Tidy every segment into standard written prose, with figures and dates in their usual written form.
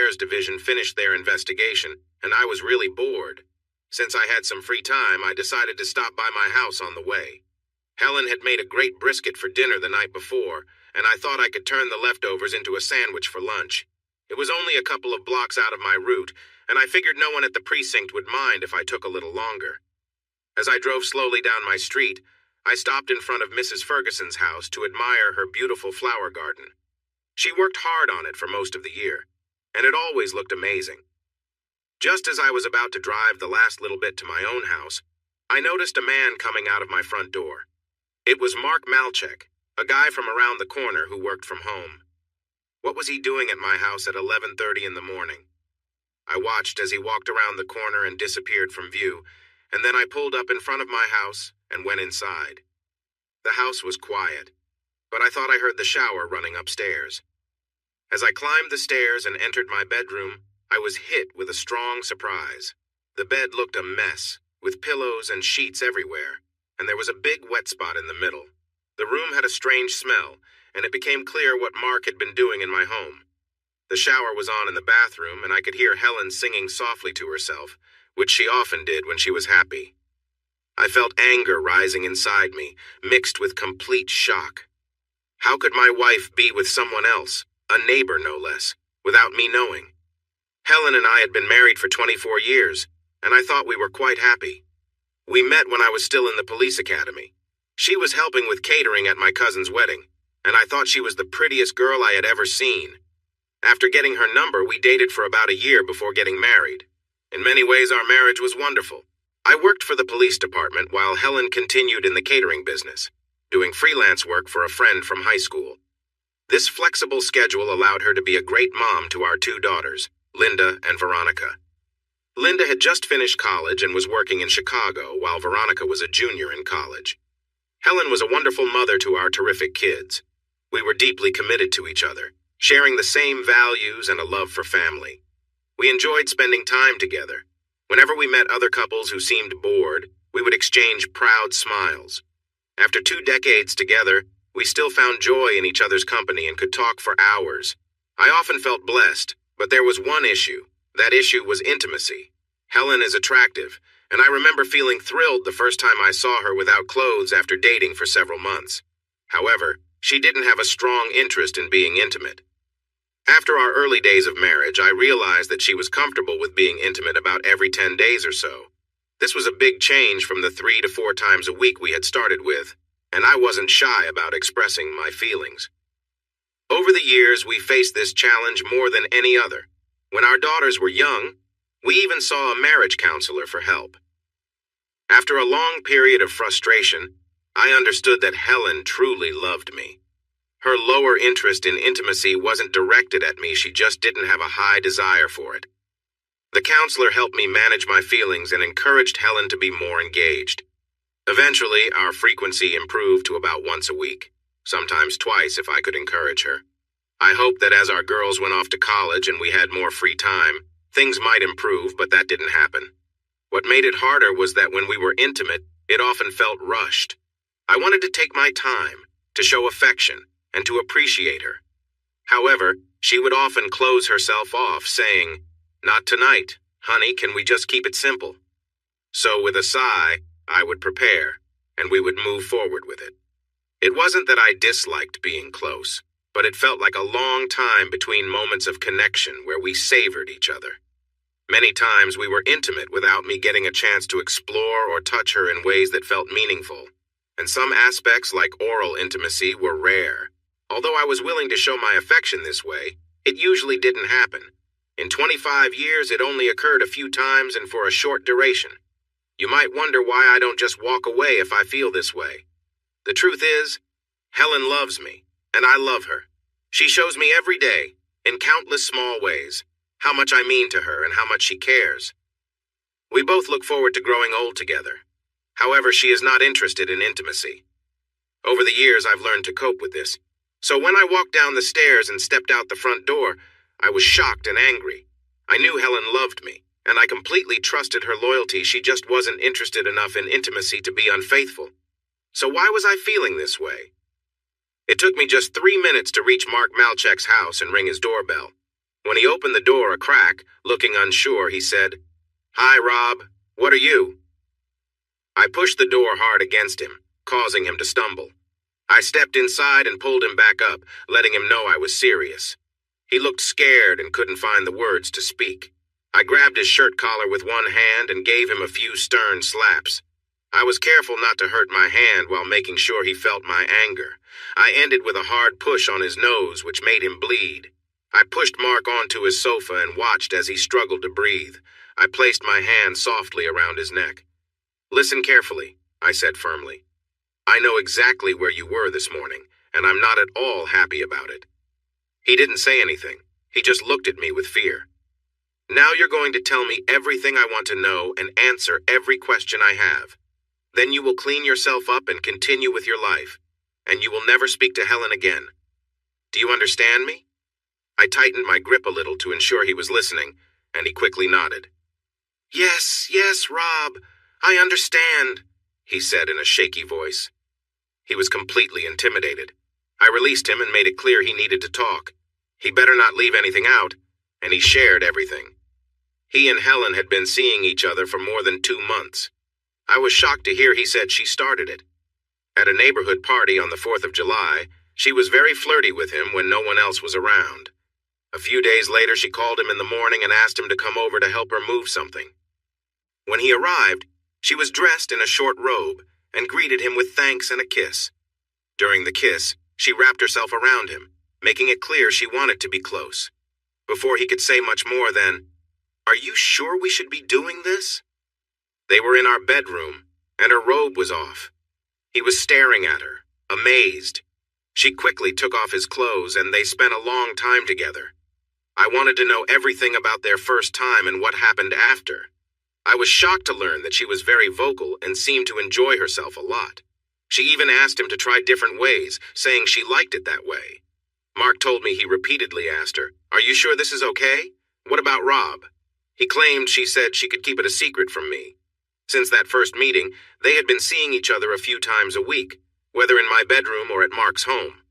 Affairs Division finished their investigation, and I was really bored. Since I had some free time, I decided to stop by my house on the way. Helen had made a great brisket for dinner the night before, and I thought I could turn the leftovers into a sandwich for lunch. It was only a couple of blocks out of my route, and I figured no one at the precinct would mind if I took a little longer. As I drove slowly down my street, I stopped in front of Mrs. Ferguson's house to admire her beautiful flower garden. She worked hard on it for most of the year, and it always looked amazing. Just as I was about to drive the last little bit to my own house, I noticed a man coming out of my front door. It was Mark Malchek, a guy from around the corner who worked from home. What was he doing at my house at 11:30 in the morning? I watched as he walked around the corner and disappeared from view, and then I pulled up in front of my house and went inside. The house was quiet, but I thought I heard the shower running upstairs. As I climbed the stairs and entered my bedroom, I was hit with a strong surprise. The bed looked a mess, with pillows and sheets everywhere, and there was a big wet spot in the middle. The room had a strange smell, and it became clear what Mark had been doing in my home. The shower was on in the bathroom, and I could hear Helen singing softly to herself, which she often did when she was happy. I felt anger rising inside me, mixed with complete shock. How could my wife be with someone else, a neighbor no less, without me knowing? Helen and I had been married for 24 years, and I thought we were quite happy. We met when I was still in the police academy. She was helping with catering at my cousin's wedding, and I thought she was the prettiest girl I had ever seen. After getting her number, we dated for about a year before getting married. In many ways, our marriage was wonderful. I worked for the police department while Helen continued in the catering business, doing freelance work for a friend from high school. This flexible schedule allowed her to be a great mom to our two daughters, Linda and Veronica. Linda had just finished college and was working in Chicago, while Veronica was a junior in college. Helen was a wonderful mother to our terrific kids. We were deeply committed to each other, sharing the same values and a love for family. We enjoyed spending time together. Whenever we met other couples who seemed bored, we would exchange proud smiles. After 2 decades together, we still found joy in each other's company and could talk for hours. I often felt blessed, but there was one issue. That issue was intimacy. Helen is attractive, and I remember feeling thrilled the first time I saw her without clothes after dating for several months. However, she didn't have a strong interest in being intimate. After our early days of marriage, I realized that she was comfortable with being intimate about every 10 days or so. This was a big change from the 3 to 4 times a week we had started with, and I wasn't shy about expressing my feelings. Over the years, we faced this challenge more than any other. When our daughters were young, we even saw a marriage counselor for help. After a long period of frustration, I understood that Helen truly loved me. Her lower interest in intimacy wasn't directed at me, she just didn't have a high desire for it. The counselor helped me manage my feelings and encouraged Helen to be more engaged. Eventually, our frequency improved to about once a week, sometimes twice if I could encourage her. I hoped that as our girls went off to college and we had more free time, things might improve, but that didn't happen. What made it harder was that when we were intimate, it often felt rushed. I wanted to take my time, to show affection, and to appreciate her. However, she would often close herself off, saying, "Not tonight, honey, can we just keep it simple?" So with a sigh, I would prepare, and we would move forward with it. It wasn't that I disliked being close, but it felt like a long time between moments of connection where we savored each other. Many times we were intimate without me getting a chance to explore or touch her in ways that felt meaningful, and some aspects like oral intimacy were rare. Although I was willing to show my affection this way, it usually didn't happen. In 25 years, it only occurred a few times and for a short duration. You might wonder why I don't just walk away if I feel this way. The truth is, Helen loves me, and I love her. She shows me every day, in countless small ways, how much I mean to her and how much she cares. We both look forward to growing old together. However, she is not interested in intimacy. Over the years, I've learned to cope with this. So when I walked down the stairs and stepped out the front door, I was shocked and angry. I knew Helen loved me, and I completely trusted her loyalty. She just wasn't interested enough in intimacy to be unfaithful. So why was I feeling this way? It took me just 3 minutes to reach Mark Malchek's house and ring his doorbell. When he opened the door a crack, looking unsure, he said, "Hi, Rob. What are you?" I pushed the door hard against him, causing him to stumble. I stepped inside and pulled him back up, letting him know I was serious. He looked scared and couldn't find the words to speak. I grabbed his shirt collar with one hand and gave him a few stern slaps. I was careful not to hurt my hand while making sure he felt my anger. I ended with a hard push on his nose, which made him bleed. I pushed Mark onto his sofa and watched as he struggled to breathe. I placed my hand softly around his neck. "Listen carefully," I said firmly. "I know exactly where you were this morning, and I'm not at all happy about it." He didn't say anything. He just looked at me with fear. "Now you're going to tell me everything I want to know and answer every question I have. Then you will clean yourself up and continue with your life, and you will never speak to Helen again. Do you understand me?" I tightened my grip a little to ensure he was listening, and he quickly nodded. Yes, Rob, I understand," he said in a shaky voice. He was completely intimidated. I released him and made it clear he needed to talk. He better not leave anything out, and he shared everything. He and Helen had been seeing each other for more than 2 months. I was shocked to hear he said she started it. At a neighborhood party on the 4th of July, she was very flirty with him when no one else was around. A few days later, she called him in the morning and asked him to come over to help her move something. When he arrived, she was dressed in a short robe and greeted him with thanks and a kiss. During the kiss, she wrapped herself around him, making it clear she wanted to be close. Before he could say much more than, "Are you sure we should be doing this?" They were in our bedroom, and her robe was off. He was staring at her, amazed. She quickly took off his clothes, and they spent a long time together. I wanted to know everything about their first time and what happened after. I was shocked to learn that she was very vocal and seemed to enjoy herself a lot. She even asked him to try different ways, saying she liked it that way. Mark told me he repeatedly asked her, "Are you sure this is okay? What about Rob?" He claimed she said she could keep it a secret from me. Since that first meeting, they had been seeing each other a few times a week, whether in my bedroom or at Mark's home.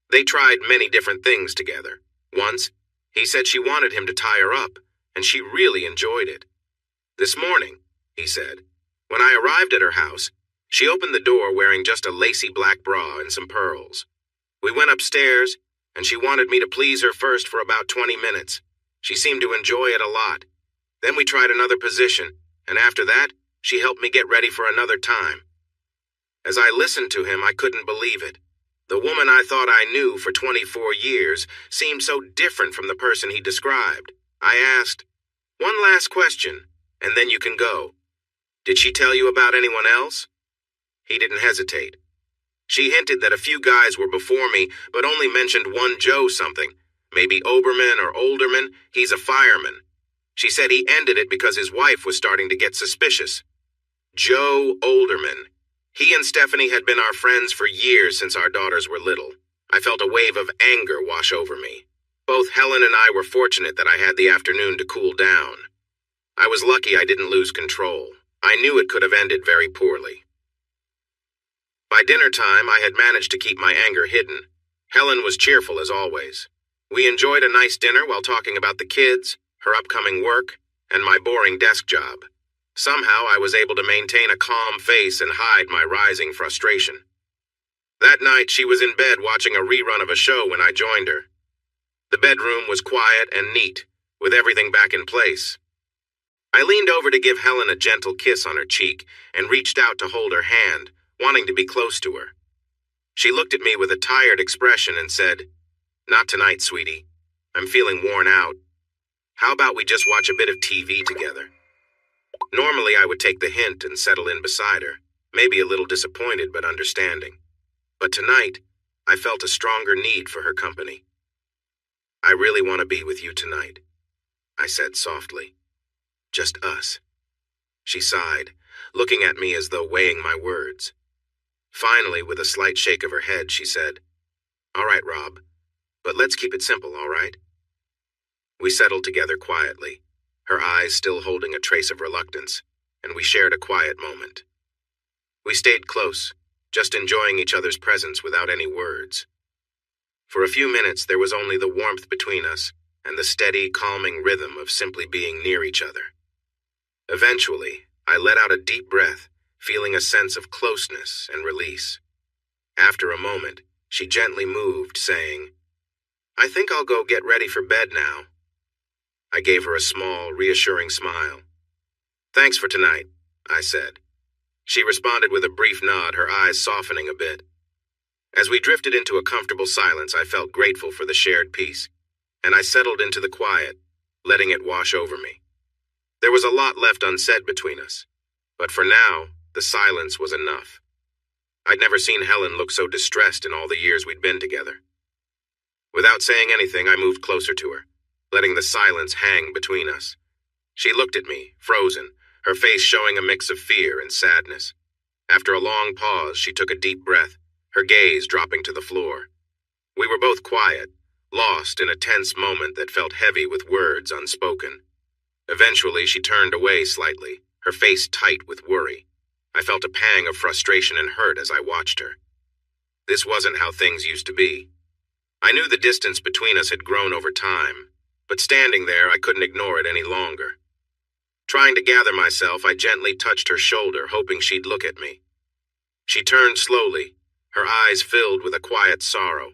They tried many different things together. Once, he said she wanted him to tie her up, and she really enjoyed it. "This morning," he said, "when I arrived at her house, she opened the door wearing just a lacy black bra and some pearls. We went upstairs, and she wanted me to please her first for about 20 minutes. She seemed to enjoy it a lot. Then we tried another position, and after that, she helped me get ready for another time." As I listened to him, I couldn't believe it. The woman I thought I knew for 24 years seemed so different from the person he described. I asked, "One last question, and then you can go. Did she tell you about anyone else?" He didn't hesitate. "She hinted that a few guys were before me, but only mentioned one Joe something. Maybe Oberman or Olderman. He's a fireman. She said he ended it because his wife was starting to get suspicious. Joe Olderman. He and Stephanie had been our friends for years since our daughters were little. I felt a wave of anger wash over me. Both Helen and I were fortunate that I had the afternoon to cool down. I was lucky I didn't lose control. I knew it could have ended very poorly." By dinner time, I had managed to keep my anger hidden. Helen was cheerful as always. We enjoyed a nice dinner while talking about the kids, her upcoming work, and my boring desk job. Somehow I was able to maintain a calm face and hide my rising frustration. That night, she was in bed watching a rerun of a show when I joined her. The bedroom was quiet and neat, with everything back in place. I leaned over to give Helen a gentle kiss on her cheek and reached out to hold her hand, wanting to be close to her. She looked at me with a tired expression and said, "Not tonight, sweetie. I'm feeling worn out. How about we just watch a bit of TV together?" Normally, I would take the hint and settle in beside her, maybe a little disappointed but understanding. But tonight, I felt a stronger need for her company. "I really want to be with you tonight," I said softly. "Just us." She sighed, looking at me as though weighing my words. Finally, with a slight shake of her head, she said, "All right, Rob, but let's keep it simple, all right?" We settled together quietly, her eyes still holding a trace of reluctance, and we shared a quiet moment. We stayed close, just enjoying each other's presence without any words. For a few minutes, there was only the warmth between us, and the steady, calming rhythm of simply being near each other. Eventually, I let out a deep breath, feeling a sense of closeness and release. After a moment, she gently moved, saying, "I think I'll go get ready for bed now." I gave her a small, reassuring smile. "Thanks for tonight," I said. She responded with a brief nod, her eyes softening a bit. As we drifted into a comfortable silence, I felt grateful for the shared peace, and I settled into the quiet, letting it wash over me. There was a lot left unsaid between us, but for now, the silence was enough. I'd never seen Helen look so distressed in all the years we'd been together. Without saying anything, I moved closer to her, letting the silence hang between us. She looked at me, frozen, her face showing a mix of fear and sadness. After a long pause, she took a deep breath, her gaze dropping to the floor. We were both quiet, lost in a tense moment that felt heavy with words unspoken. Eventually, she turned away slightly, her face tight with worry. I felt a pang of frustration and hurt as I watched her. This wasn't how things used to be. I knew the distance between us had grown over time, but standing there, I couldn't ignore it any longer. Trying to gather myself, I gently touched her shoulder, hoping she'd look at me. She turned slowly, her eyes filled with a quiet sorrow.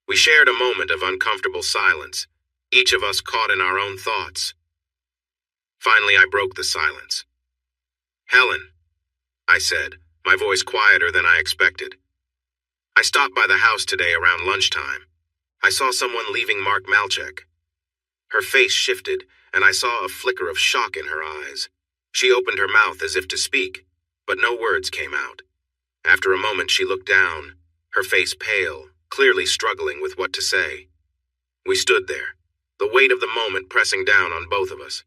We shared a moment of uncomfortable silence, each of us caught in our own thoughts. Finally, I broke the silence. "Helen," I said, my voice quieter than I expected. "I stopped by the house today around lunchtime. I saw someone leaving Mark Malchek." Her face shifted, and I saw a flicker of shock in her eyes. She opened her mouth as if to speak, but no words came out. After a moment, she looked down, her face pale, clearly struggling with what to say. We stood there, the weight of the moment pressing down on both of us.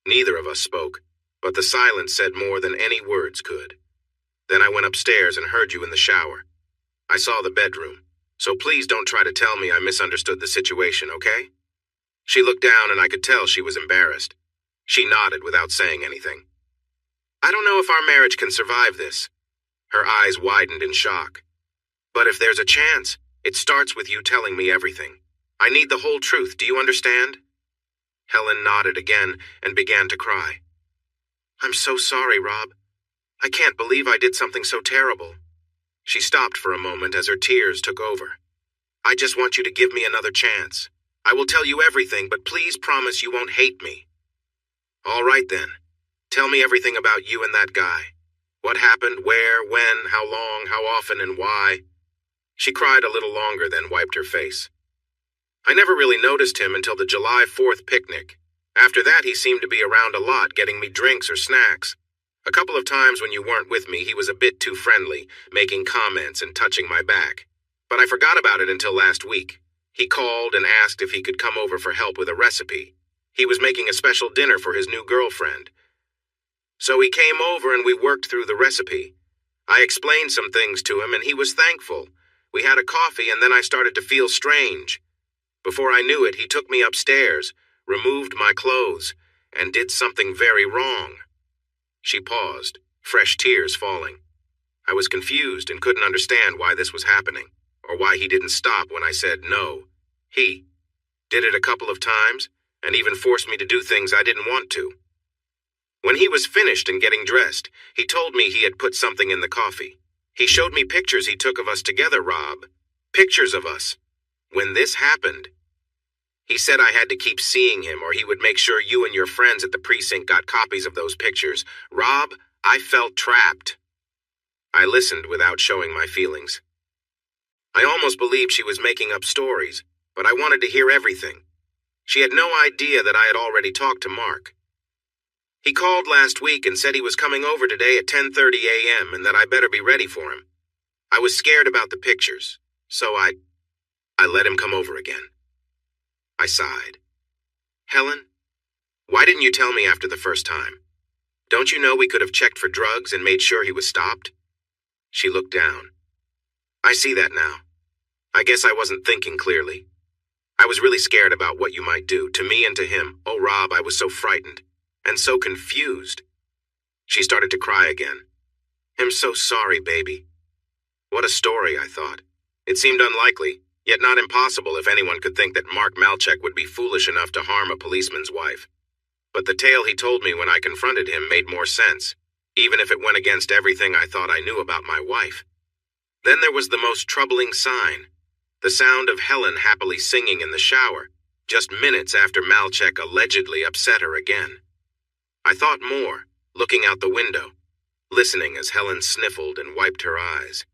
Neither of us spoke, but the silence said more than any words could. Then I went upstairs and heard you in the shower. I saw the bedroom, so please don't try to tell me I misunderstood the situation, okay? She looked down and I could tell she was embarrassed. She nodded without saying anything. "I don't know if our marriage can survive this." Her eyes widened in shock. "But if there's a chance, it starts with you telling me everything. I need the whole truth, do you understand?" Helen nodded again and began to cry. "I'm so sorry, Rob. I can't believe I did something so terrible." She stopped for a moment as her tears took over. "I just want you to give me another chance. I will tell you everything, but please promise you won't hate me." "All right then. Tell me everything about you and that guy. What happened, where, when, how long, how often, and why?" She cried a little longer, then wiped her face. "I never really noticed him until the July 4th picnic. After that, he seemed to be around a lot, getting me drinks or snacks. A couple of times when you weren't with me, he was a bit too friendly, making comments and touching my back. But I forgot about it until last week. He called and asked if he could come over for help with a recipe. He was making a special dinner for his new girlfriend. So he came over and we worked through the recipe. I explained some things to him and he was thankful. We had a coffee and then I started to feel strange. Before I knew it, he took me upstairs, removed my clothes, and did something very wrong." She paused, fresh tears falling. I was confused and couldn't understand why this was happening, or why he didn't stop when I said no. He did it a couple of times, and even forced me to do things I didn't want to. When he was finished and getting dressed, he told me he had put something in the coffee. He showed me pictures he took of us together, Rob. Pictures of us. When this happened, he said I had to keep seeing him or he would make sure you and your friends at the precinct got copies of those pictures. Rob, I felt trapped. I listened without showing my feelings. I almost believed she was making up stories, but I wanted to hear everything. She had no idea that I had already talked to Mark. He called last week and said he was coming over today at 10:30 a.m. and that I better be ready for him. I was scared about the pictures, so I let him come over again. I sighed. "Helen, why didn't you tell me after the first time? Don't you know we could have checked for drugs and made sure he was stopped?" She looked down. "I see that now. I guess I wasn't thinking clearly. I was really scared about what you might do, to me and to him. Oh, Rob, I was so frightened, and so confused." She started to cry again. "I'm so sorry, baby." What a story, I thought. It seemed unlikely, yet not impossible if anyone could think that Mark Malchek would be foolish enough to harm a policeman's wife. But the tale he told me when I confronted him made more sense, even if it went against everything I thought I knew about my wife. Then there was the most troubling sign, the sound of Helen happily singing in the shower, just minutes after Malchek allegedly upset her again. I thought more, looking out the window, listening as Helen sniffled and wiped her eyes.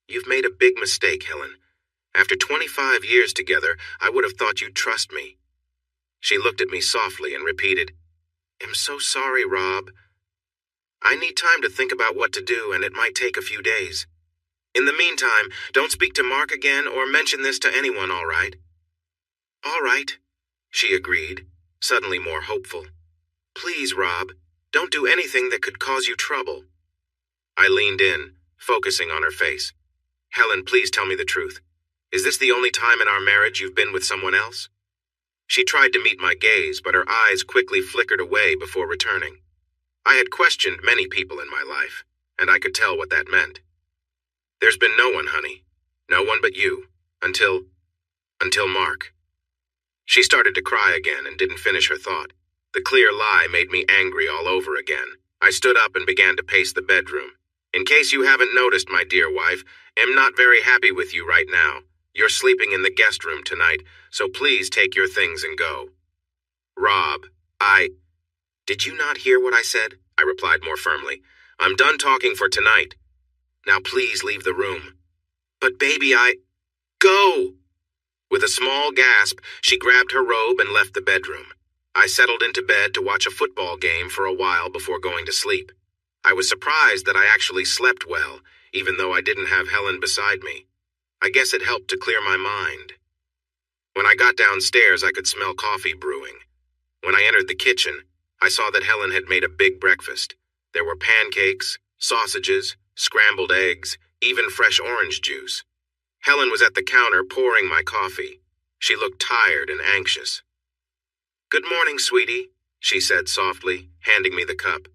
"You've made a big mistake, Helen. After 25 years together, I would have thought you'd trust me." She looked at me softly and repeated, "I'm so sorry, Rob. I need time to think about what to do, and it might take a few days. In the meantime, don't speak to Mark again or mention this to anyone, all right?" "All right," she agreed, suddenly more hopeful. "Please, Rob, don't do anything that could cause you trouble." I leaned in, focusing on her face. "Helen, please tell me the truth. Is this the only time in our marriage you've been with someone else?" She tried to meet my gaze, but her eyes quickly flickered away before returning. I had questioned many people in my life, and I could tell what that meant. "There's been no one, honey. No one but you. Until Mark." She started to cry again and didn't finish her thought. The clear lie made me angry all over again. I stood up and began to pace the bedroom. "In case you haven't noticed, my dear wife, I'm not very happy with you right now. You're sleeping in the guest room tonight, so please take your things and go." "Rob, Did you not hear what I said?" I replied more firmly. "I'm done talking for tonight. Now please leave the room." "But baby, Go!" With a small gasp, she grabbed her robe and left the bedroom. I settled into bed to watch a football game for a while before going to sleep. I was surprised that I actually slept well, even though I didn't have Helen beside me. I guess it helped to clear my mind. When I got downstairs, I could smell coffee brewing. When I entered the kitchen, I saw that Helen had made a big breakfast. There were pancakes, sausages, scrambled eggs, even fresh orange juice. Helen was at the counter pouring my coffee. She looked tired and anxious. "Good morning, sweetie," she said softly, handing me the cup.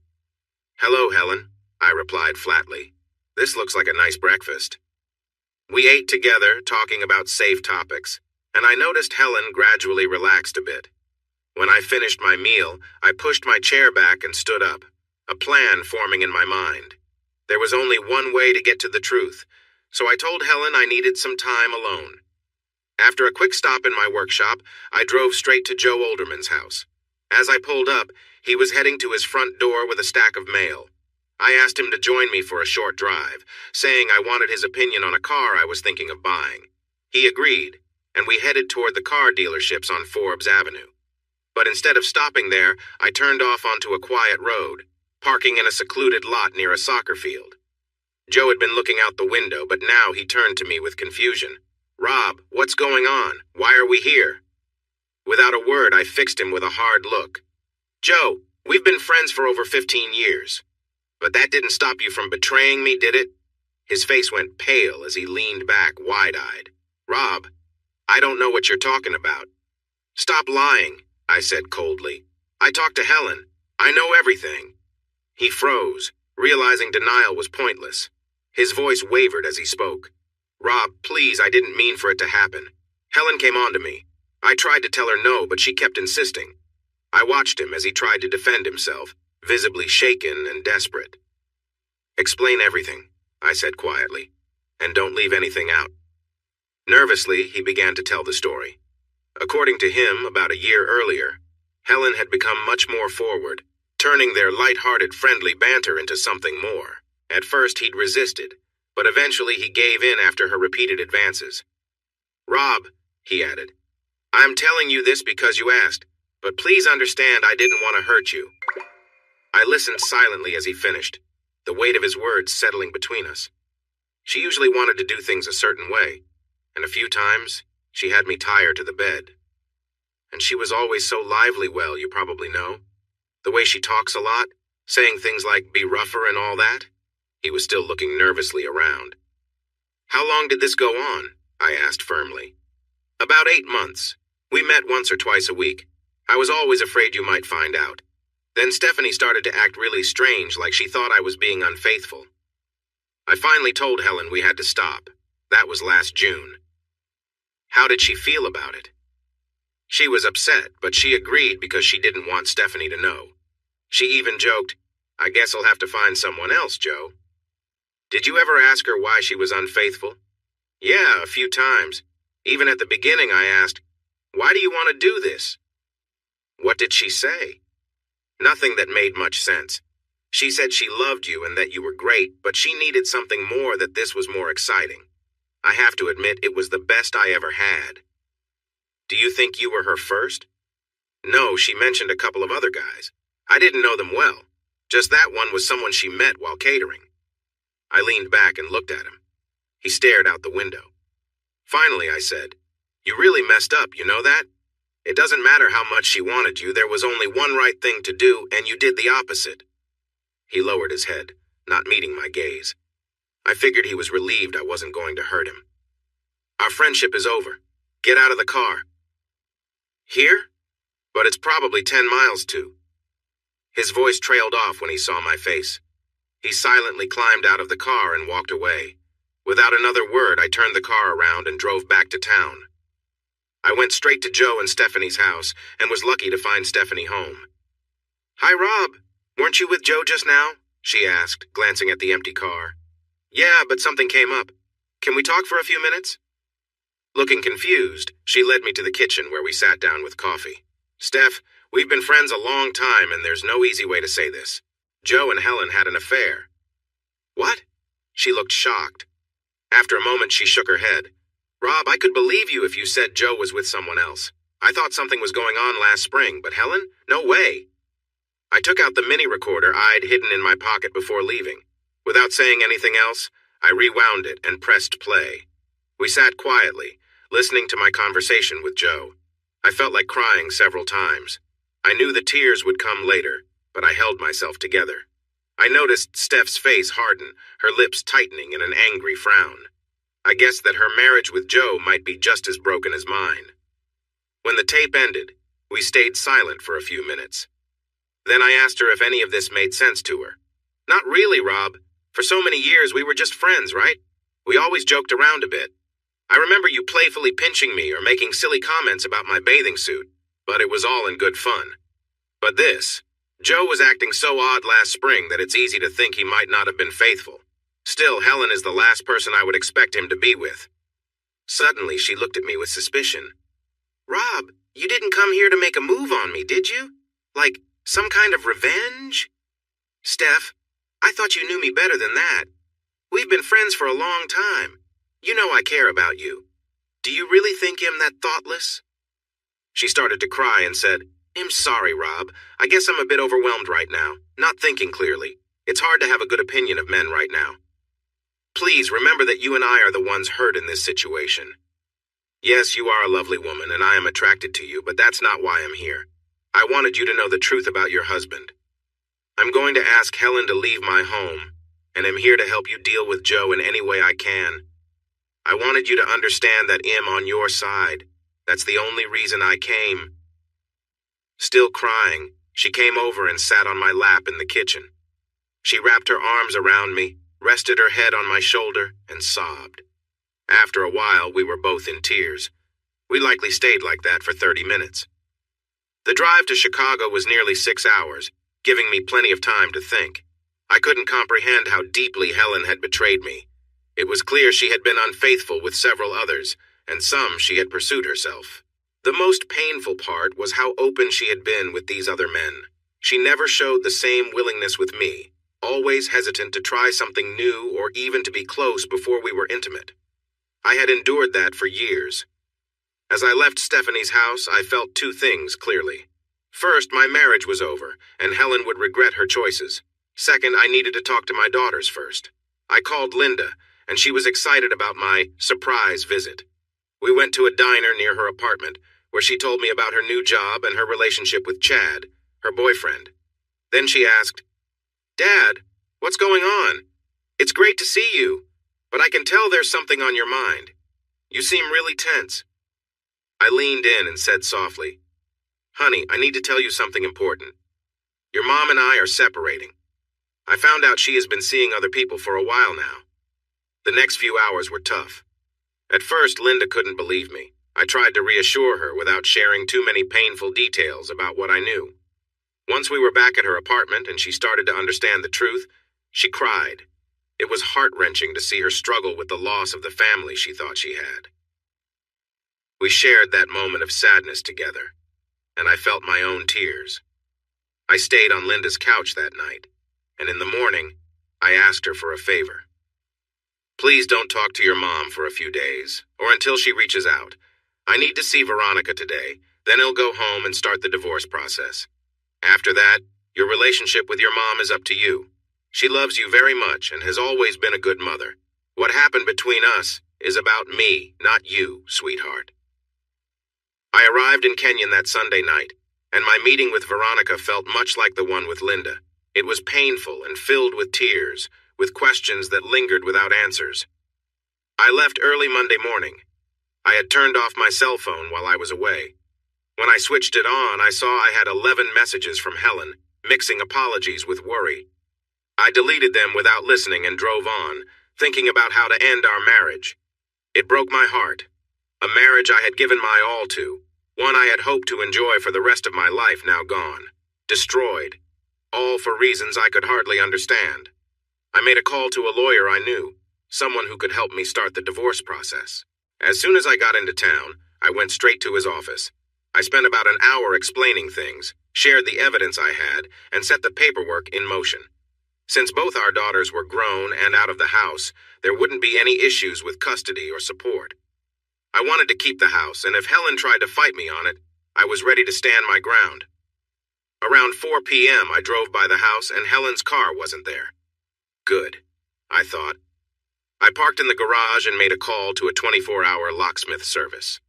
"Hello, Helen," I replied flatly. "This looks like a nice breakfast." We ate together, talking about safe topics, and I noticed Helen gradually relaxed a bit. When I finished my meal, I pushed my chair back and stood up, a plan forming in my mind. There was only one way to get to the truth, so I told Helen I needed some time alone. After a quick stop in my workshop, I drove straight to Joe Olderman's house. As I pulled up, he was heading to his front door with a stack of mail. I asked him to join me for a short drive, saying I wanted his opinion on a car I was thinking of buying. He agreed, and we headed toward the car dealerships on Forbes Avenue. But instead of stopping there, I turned off onto a quiet road, parking in a secluded lot near a soccer field. Joe had been looking out the window, but now he turned to me with confusion. "Rob, what's going on? Why are we here?" Without a word, I fixed him with a hard look. "Joe, we've been friends for over 15 years. But that didn't stop you from betraying me, did it?" His face went pale as he leaned back wide-eyed. "Rob, I don't know what you're talking about." "Stop lying," I said coldly. "I talked to Helen. I know everything." He froze, realizing denial was pointless. His voice wavered as he spoke. "Rob, please, I didn't mean for it to happen. Helen came on to me. I tried to tell her no, but she kept insisting." I watched him as he tried to defend himself, visibly shaken and desperate. "Explain everything," I said quietly, "and don't leave anything out." Nervously, he began to tell the story. According to him, about a year earlier, Helen had become much more forward, turning their light-hearted friendly banter into something more. At first, he'd resisted, but eventually he gave in after her repeated advances. "Rob," he added, "I'm telling you this because you asked, but please understand I didn't want to hurt you." I listened silently as he finished, the weight of his words settling between us. She usually wanted to do things a certain way, and a few times, she had me tie her to the bed. And she was always so lively, well, you probably know. The way she talks a lot, saying things like be rougher and all that. He was still looking nervously around. "How long did this go on?" I asked firmly. "About 8 months. We met once or twice a week. I was always afraid you might find out. Then Stephanie started to act really strange, like she thought I was being unfaithful. I finally told Helen we had to stop. That was last June. How did she feel about it? She was upset, but she agreed because she didn't want Stephanie to know. She even joked, "I guess I'll have to find someone else, Joe." Did you ever ask her why she was unfaithful? Yeah, a few times. Even at the beginning I asked, "Why do you want to do this?" What did she say? Nothing that made much sense. She said she loved you and that you were great, but she needed something more, that this was more exciting. I have to admit, it was the best I ever had. Do you think you were her first? No, she mentioned a couple of other guys. I didn't know them well. Just that one was someone she met while catering. I leaned back and looked at him. He stared out the window. Finally, I said, "You really messed up, you know that? It doesn't matter how much she wanted you, there was only one right thing to do, and you did the opposite." He lowered his head, not meeting my gaze. I figured he was relieved I wasn't going to hurt him. "Our friendship is over. Get out of the car." "Here? But it's probably 10 miles to." His voice trailed off when he saw my face. He silently climbed out of the car and walked away. Without another word, I turned the car around and drove back to town. I went straight to Joe and Stephanie's house and was lucky to find Stephanie home. "Hi, Rob. Weren't you with Joe just now?" she asked, glancing at the empty car. "Yeah, but something came up. Can we talk for a few minutes?" Looking confused, she led me to the kitchen where we sat down with coffee. "Steph, we've been friends a long time and there's no easy way to say this. Joe and Helen had an affair." "What?" She looked shocked. After a moment, she shook her head. "Rob, I could believe you if you said Joe was with someone else. I thought something was going on last spring, but Helen? No way." I took out the mini recorder I'd hidden in my pocket before leaving. Without saying anything else, I rewound it and pressed play. We sat quietly, listening to my conversation with Joe. I felt like crying several times. I knew the tears would come later, but I held myself together. I noticed Steph's face harden, her lips tightening in an angry frown. I guessed that her marriage with Joe might be just as broken as mine. When the tape ended, we stayed silent for a few minutes. Then I asked her if any of this made sense to her. "Not really, Rob. For so many years we were just friends, right? We always joked around a bit. I remember you playfully pinching me or making silly comments about my bathing suit, but it was all in good fun. But this, Joe was acting so odd last spring that it's easy to think he might not have been faithful. Still, Helen is the last person I would expect him to be with." Suddenly, she looked at me with suspicion. "Rob, you didn't come here to make a move on me, did you? Like, some kind of revenge?" "Steph, I thought you knew me better than that. We've been friends for a long time. You know I care about you. Do you really think I'm that thoughtless?" She started to cry and said, "I'm sorry, Rob. I guess I'm a bit overwhelmed right now, not thinking clearly. It's hard to have a good opinion of men right now. Please remember that you and I are the ones hurt in this situation. Yes, you are a lovely woman and I am attracted to you, but that's not why I'm here. I wanted you to know the truth about your husband. I'm going to ask Helen to leave my home, and I'm here to help you deal with Joe in any way I can. I wanted you to understand that I'm on your side. That's the only reason I came." Still crying, she came over and sat on my lap in the kitchen. She wrapped her arms around me, rested her head on my shoulder, and sobbed. After a while, we were both in tears. We likely stayed like that for 30 minutes. The drive to Chicago was nearly 6 hours, giving me plenty of time to think. I couldn't comprehend how deeply Helen had betrayed me. It was clear she had been unfaithful with several others, and some she had pursued herself. The most painful part was how open she had been with these other men. She never showed the same willingness with me, always hesitant to try something new or even to be close before we were intimate. I had endured that for years. As I left Stephanie's house, I felt two things clearly. First, my marriage was over, and Helen would regret her choices. Second, I needed to talk to my daughters first. I called Linda, and she was excited about my surprise visit. We went to a diner near her apartment, where she told me about her new job and her relationship with Chad, her boyfriend. Then she asked, "Dad, what's going on? It's great to see you, but I can tell there's something on your mind. You seem really tense." I leaned in and said softly, "Honey, I need to tell you something important. Your mom and I are separating. I found out she has been seeing other people for a while now." The next few hours were tough. At first, Linda couldn't believe me. I tried to reassure her without sharing too many painful details about what I knew. Once we were back at her apartment and she started to understand the truth, she cried. It was heart-wrenching to see her struggle with the loss of the family she thought she had. We shared that moment of sadness together, and I felt my own tears. I stayed on Linda's couch that night, and in the morning, I asked her for a favor. Please don't talk to your mom for a few days, or until she reaches out. I need to see Veronica today, then he'll go home and start the divorce process. After that, your relationship with your mom is up to you. She loves you very much and has always been a good mother. What happened between us is about me, not you, sweetheart. I arrived in Kenyon that Sunday night, and my meeting with Veronica felt much like the one with Linda. It was painful and filled with tears, with questions that lingered without answers. I left early Monday morning. I had turned off my cell phone while I was away. When I switched it on, I saw I had 11 messages from Helen, mixing apologies with worry. I deleted them without listening and drove on, thinking about how to end our marriage. It broke my heart. A marriage I had given my all to, one I had hoped to enjoy for the rest of my life, now gone. Destroyed. All for reasons I could hardly understand. I made a call to a lawyer I knew, someone who could help me start the divorce process. As soon as I got into town, I went straight to his office. I spent about an hour explaining things, shared the evidence I had, and set the paperwork in motion. Since both our daughters were grown and out of the house, there wouldn't be any issues with custody or support. I wanted to keep the house, and if Helen tried to fight me on it, I was ready to stand my ground. Around 4 p.m., I drove by the house, and Helen's car wasn't there. Good, I thought. I parked in the garage and made a call to a 24-hour locksmith service.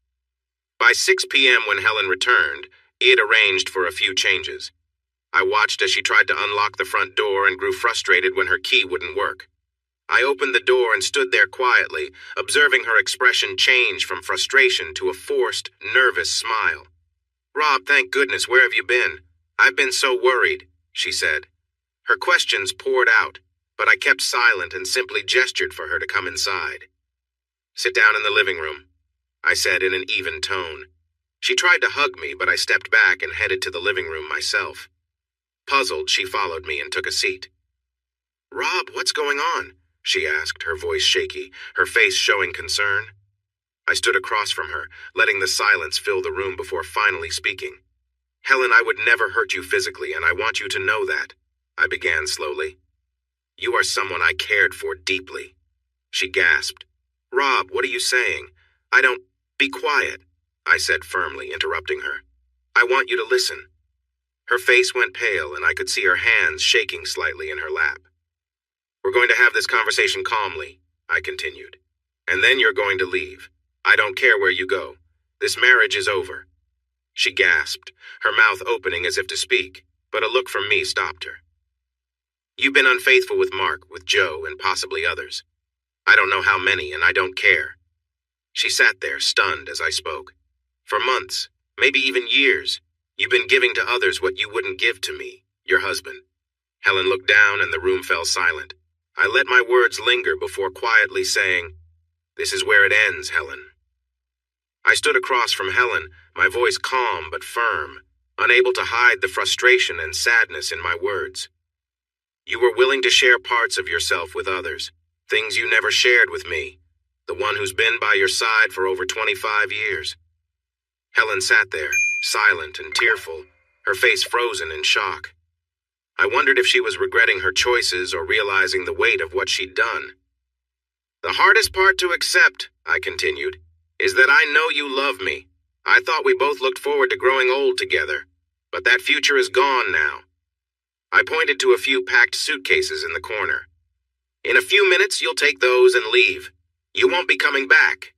By 6 p.m. when Helen returned, he had arranged for a few changes. I watched as she tried to unlock the front door and grew frustrated when her key wouldn't work. I opened the door and stood there quietly, observing her expression change from frustration to a forced, nervous smile. "Rob, thank goodness, where have you been? I've been so worried," she said. Her questions poured out, but I kept silent and simply gestured for her to come inside. "Sit down in the living room," I said in an even tone. She tried to hug me, but I stepped back and headed to the living room myself. Puzzled, she followed me and took a seat. "Rob, what's going on?" she asked, her voice shaky, her face showing concern. I stood across from her, letting the silence fill the room before finally speaking. "Helen, I would never hurt you physically, and I want you to know that," I began slowly. "You are someone I cared for deeply." She gasped. "Rob, what are you saying? I don't—" "Be quiet," I said firmly, interrupting her. "I want you to listen." Her face went pale, and I could see her hands shaking slightly in her lap. "We're going to have this conversation calmly," I continued. "And then you're going to leave. I don't care where you go. This marriage is over." She gasped, her mouth opening as if to speak, but a look from me stopped her. "You've been unfaithful with Mark, with Joe, and possibly others. I don't know how many, and I don't care." She sat there, stunned as I spoke. "For months, maybe even years, you've been giving to others what you wouldn't give to me, your husband." Helen looked down and the room fell silent. I let my words linger before quietly saying, "This is where it ends, Helen." I stood across from Helen, my voice calm but firm, unable to hide the frustration and sadness in my words. "You were willing to share parts of yourself with others, things you never shared with me, the one who's been by your side for over 25 years. Helen sat there, silent and tearful, her face frozen in shock. I wondered if she was regretting her choices or realizing the weight of what she'd done. "The hardest part to accept," I continued, "is that I know you love me. I thought we both looked forward to growing old together, but that future is gone now." I pointed to a few packed suitcases in the corner. "In a few minutes, you'll take those and leave. You won't be coming back."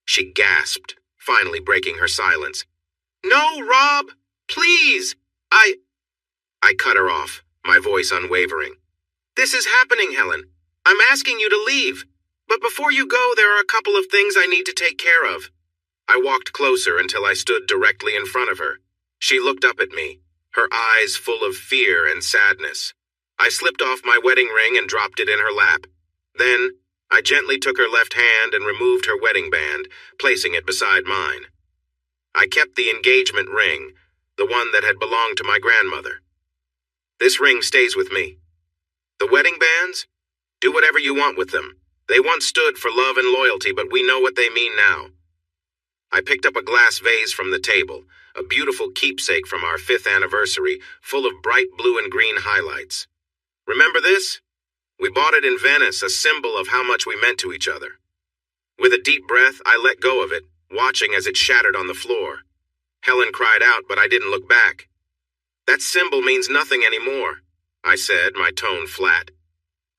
She gasped, finally breaking her silence. "No, Rob, please, I cut her off, my voice unwavering. "This is happening, Helen. I'm asking you to leave. But before you go, there are a couple of things I need to take care of." I walked closer until I stood directly in front of her. She looked up at me, her eyes full of fear and sadness. I slipped off my wedding ring and dropped it in her lap. Then, I gently took her left hand and removed her wedding band, placing it beside mine. I kept the engagement ring, the one that had belonged to my grandmother. This ring stays with me. The wedding bands? Do whatever you want with them. They once stood for love and loyalty, but we know what they mean now. I picked up a glass vase from the table, a beautiful keepsake from our 5th anniversary, full of bright blue and green highlights. Remember this? We bought it in Venice, a symbol of how much we meant to each other. With a deep breath, I let go of it, watching as it shattered on the floor. Helen cried out, but I didn't look back. That symbol means nothing anymore, I said, my tone flat.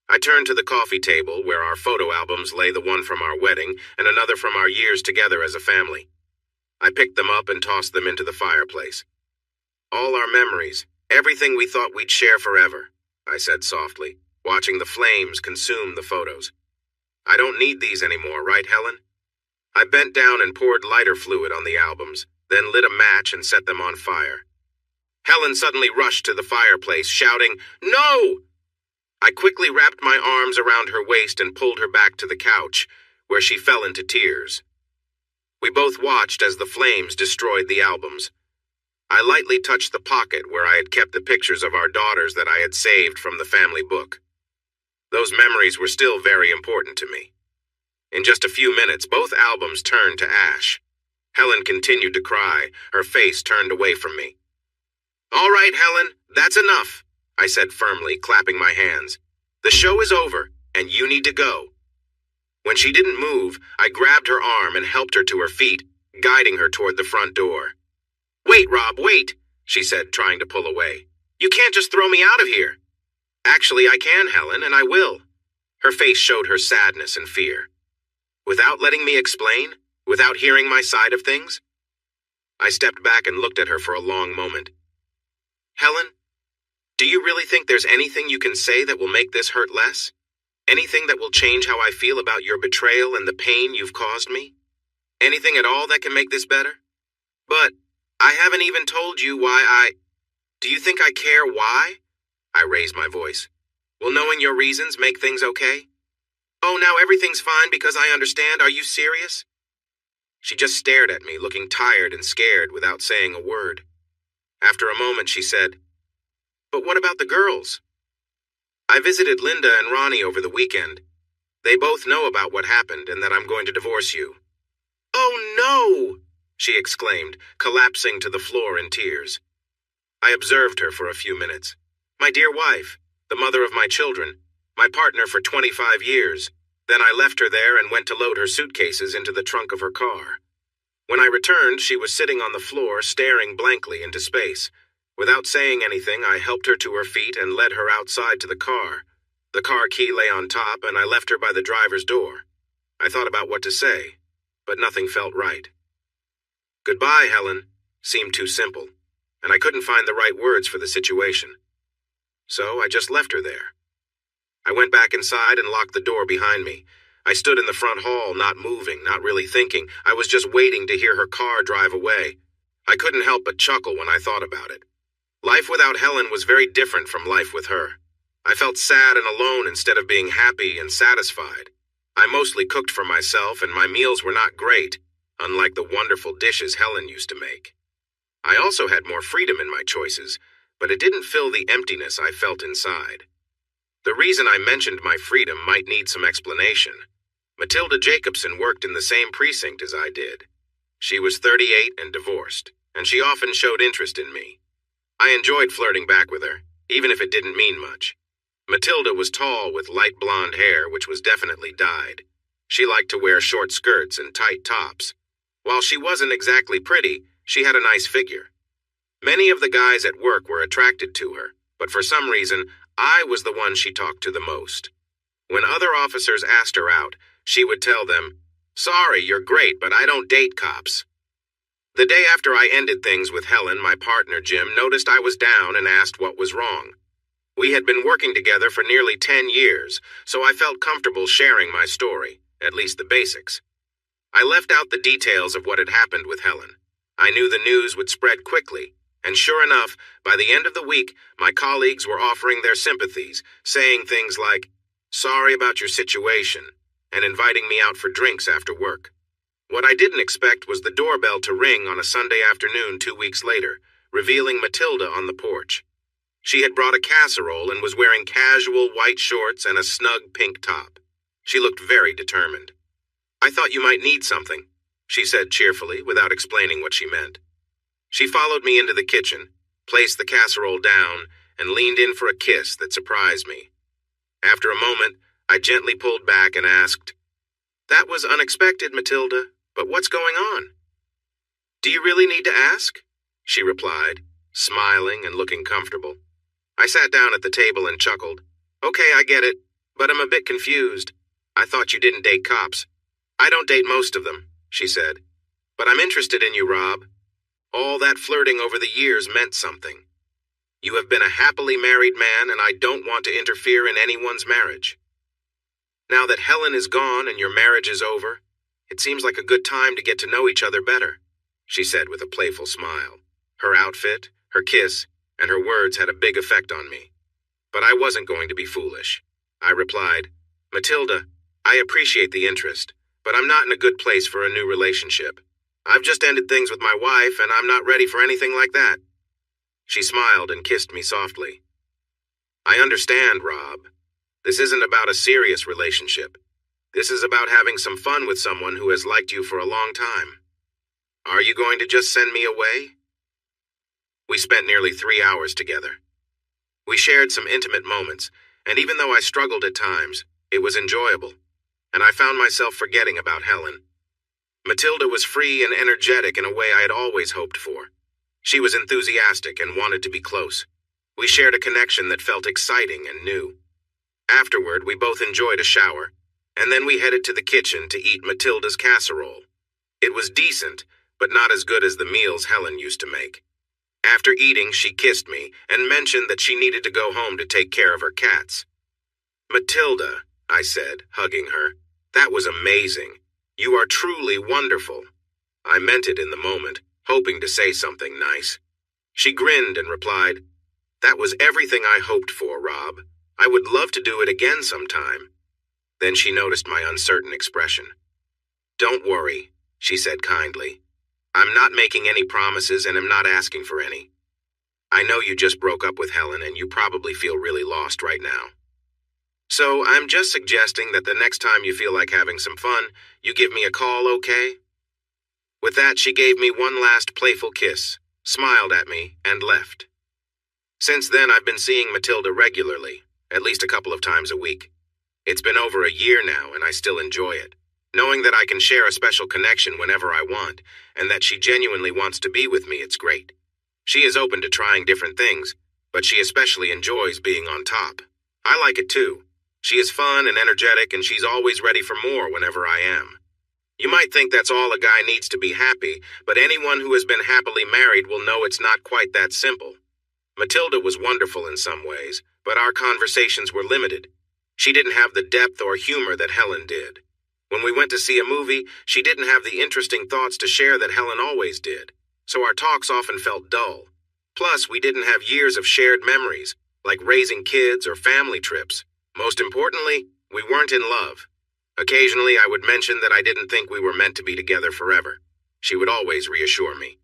I turned to the coffee table, where our photo albums lay, the one from our wedding and another from our years together as a family. I picked them up and tossed them into the fireplace. All our memories, everything we thought we'd share forever, I said softly, watching the flames consume the photos. I don't need these anymore, right, Helen? I bent down and poured lighter fluid on the albums, then lit a match and set them on fire. Helen suddenly rushed to the fireplace, shouting, "No!" I quickly wrapped my arms around her waist and pulled her back to the couch, where she fell into tears. We both watched as the flames destroyed the albums. I lightly touched the pocket where I had kept the pictures of our daughters that I had saved from the family book. Those memories were still very important to me. In just a few minutes, both albums turned to ash. Helen continued to cry, her face turned away from me. "All right, Helen, that's enough," I said firmly, clapping my hands. "The show is over, and you need to go." When she didn't move, I grabbed her arm and helped her to her feet, guiding her toward the front door. "Wait, Rob, wait," she said, trying to pull away. "You can't just throw me out of here." "Actually, I can, Helen, and I will." Her face showed her sadness and fear. "Without letting me explain? Without hearing my side of things?" I stepped back and looked at her for a long moment. "Helen, do you really think there's anything you can say that will make this hurt less? Anything that will change how I feel about your betrayal and the pain you've caused me? Anything at all that can make this better? But I haven't even told you why Do you think I care why?" I raised my voice. "Will knowing your reasons make things okay? Oh, now everything's fine because I understand. Are you serious?" She just stared at me, looking tired and scared without saying a word. After a moment, she said, "But what about the girls?" "I visited Linda and Ronnie over the weekend. They both know about what happened and that I'm going to divorce you." "Oh, no!" she exclaimed, collapsing to the floor in tears. I observed her for a few minutes. My dear wife, the mother of my children, my partner for 25 years. Then I left her there and went to load her suitcases into the trunk of her car. When I returned, she was sitting on the floor, staring blankly into space. Without saying anything, I helped her to her feet and led her outside to the car. The car key lay on top, and I left her by the driver's door. I thought about what to say, but nothing felt right. "Goodbye, Helen," seemed too simple, and I couldn't find the right words for the situation. So I just left her there. I went back inside and locked the door behind me. I stood in the front hall, not moving, not really thinking. I was just waiting to hear her car drive away. I couldn't help but chuckle when I thought about it. Life without Helen was very different from life with her. I felt sad and alone instead of being happy and satisfied. I mostly cooked for myself, and my meals were not great, unlike the wonderful dishes Helen used to make. I also had more freedom in my choices, but it didn't fill the emptiness I felt inside. The reason I mentioned my freedom might need some explanation. Matilda Jacobson worked in the same precinct as I did. She was 38 and divorced, and she often showed interest in me. I enjoyed flirting back with her, even if it didn't mean much. Matilda was tall with light blonde hair, which was definitely dyed. She liked to wear short skirts and tight tops. While she wasn't exactly pretty, she had a nice figure. Many of the guys at work were attracted to her, but for some reason, I was the one she talked to the most. When other officers asked her out, she would tell them, "Sorry, you're great, but I don't date cops." The day after I ended things with Helen, my partner Jim noticed I was down and asked what was wrong. We had been working together for nearly 10 years, so I felt comfortable sharing my story, at least the basics. I left out the details of what had happened with Helen. I knew the news would spread quickly, and sure enough, by the end of the week, my colleagues were offering their sympathies, saying things like, "Sorry about your situation. and inviting me out for drinks after work. What I didn't expect was the doorbell to ring on a Sunday afternoon 2 weeks later, revealing Matilda on the porch. She had brought a casserole and was wearing casual white shorts and a snug pink top. She looked very determined. "I thought you might need something," she said cheerfully, without explaining what she meant. She followed me into the kitchen, placed the casserole down, and leaned in for a kiss that surprised me. After a moment, I gently pulled back and asked, "That was unexpected, Matilda, but what's going on?" "Do you really need to ask?" she replied, smiling and looking comfortable. I sat down at the table and chuckled. "Okay, I get it, but I'm a bit confused. I thought you didn't date cops." "I don't date most of them," she said. "But I'm interested in you, Rob. All that flirting over the years meant something. You have been a happily married man, and I don't want to interfere in anyone's marriage. Now that Helen is gone and your marriage is over, it seems like a good time to get to know each other better," she said with a playful smile. Her outfit, her kiss, and her words had a big effect on me. But I wasn't going to be foolish. I replied, "Matilda, I appreciate the interest, but I'm not in a good place for a new relationship. I've just ended things with my wife, and I'm not ready for anything like that." She smiled and kissed me softly. "I understand, Rob. This isn't about a serious relationship. This is about having some fun with someone who has liked you for a long time. Are you going to just send me away?" We spent nearly 3 hours together. We shared some intimate moments, and even though I struggled at times, it was enjoyable, and I found myself forgetting about Helen. Matilda was free and energetic in a way I had always hoped for. She was enthusiastic and wanted to be close. We shared a connection that felt exciting and new. Afterward, we both enjoyed a shower, and then we headed to the kitchen to eat Matilda's casserole. It was decent, but not as good as the meals Helen used to make. After eating, she kissed me and mentioned that she needed to go home to take care of her cats. "Matilda," I said, hugging her, "that was amazing. You are truly wonderful." I meant it in the moment, hoping to say something nice. She grinned and replied, "That was everything I hoped for, Rob. I would love to do it again sometime." Then she noticed my uncertain expression. "Don't worry," she said kindly. "I'm not making any promises and am not asking for any. I know you just broke up with Helen and you probably feel really lost right now. So I'm just suggesting that the next time you feel like having some fun, you give me a call, okay?" With that, she gave me one last playful kiss, smiled at me, and left. Since then, I've been seeing Matilda regularly, at least a couple of times a week. It's been over a year now, and I still enjoy it. Knowing that I can share a special connection whenever I want, and that she genuinely wants to be with me, it's great. She is open to trying different things, but she especially enjoys being on top. I like it too. She is fun and energetic, and she's always ready for more whenever I am. You might think that's all a guy needs to be happy, but anyone who has been happily married will know it's not quite that simple. Matilda was wonderful in some ways, but our conversations were limited. She didn't have the depth or humor that Helen did. When we went to see a movie, she didn't have the interesting thoughts to share that Helen always did, so our talks often felt dull. Plus, we didn't have years of shared memories, like raising kids or family trips. Most importantly, we weren't in love. Occasionally, I would mention that I didn't think we were meant to be together forever. She would always reassure me.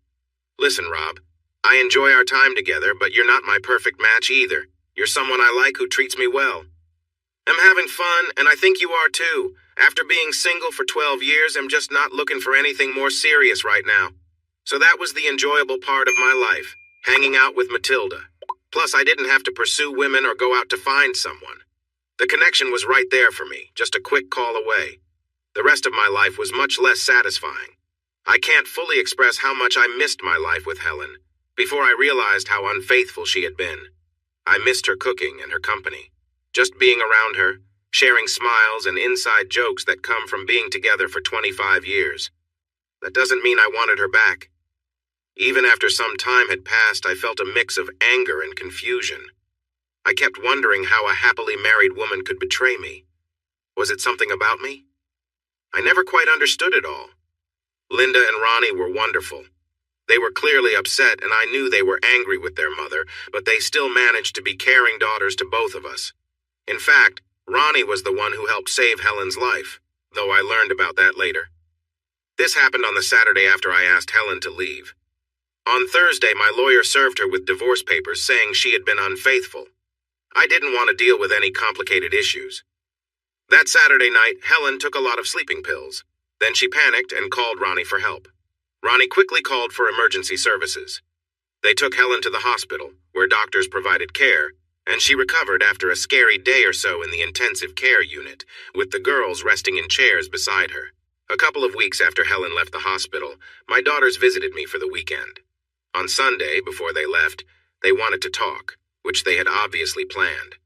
"Listen, Rob, I enjoy our time together, but you're not my perfect match either. You're someone I like who treats me well. I'm having fun, and I think you are too. After being single for 12 years, I'm just not looking for anything more serious right now. So that was the enjoyable part of my life, hanging out with Matilda. Plus, I didn't have to pursue women or go out to find someone. The connection was right there for me, just a quick call away. The rest of my life was much less satisfying. I can't fully express how much I missed my life with Helen, before I realized how unfaithful she had been. I missed her cooking and her company. Just being around her, sharing smiles and inside jokes that come from being together for 25 years. That doesn't mean I wanted her back. Even after some time had passed, I felt a mix of anger and confusion. I kept wondering how a happily married woman could betray me. Was it something about me? I never quite understood it all. Linda and Ronnie were wonderful. They were clearly upset, and I knew they were angry with their mother, but they still managed to be caring daughters to both of us. In fact, Ronnie was the one who helped save Helen's life. though I learned about that later. This happened on the Saturday after I asked Helen to leave. On Thursday, my lawyer served her with divorce papers saying she had been unfaithful. I didn't want to deal with any complicated issues. That Saturday night, Helen took a lot of sleeping pills. Then she panicked and called Ronnie for help. Ronnie quickly called for emergency services. They took Helen to the hospital, where doctors provided care, and she recovered after a scary day or so in the intensive care unit, with the girls resting in chairs beside her. A couple of weeks after Helen left the hospital, my daughters visited me for the weekend. On Sunday, before they left, they wanted to talk, which they had obviously planned.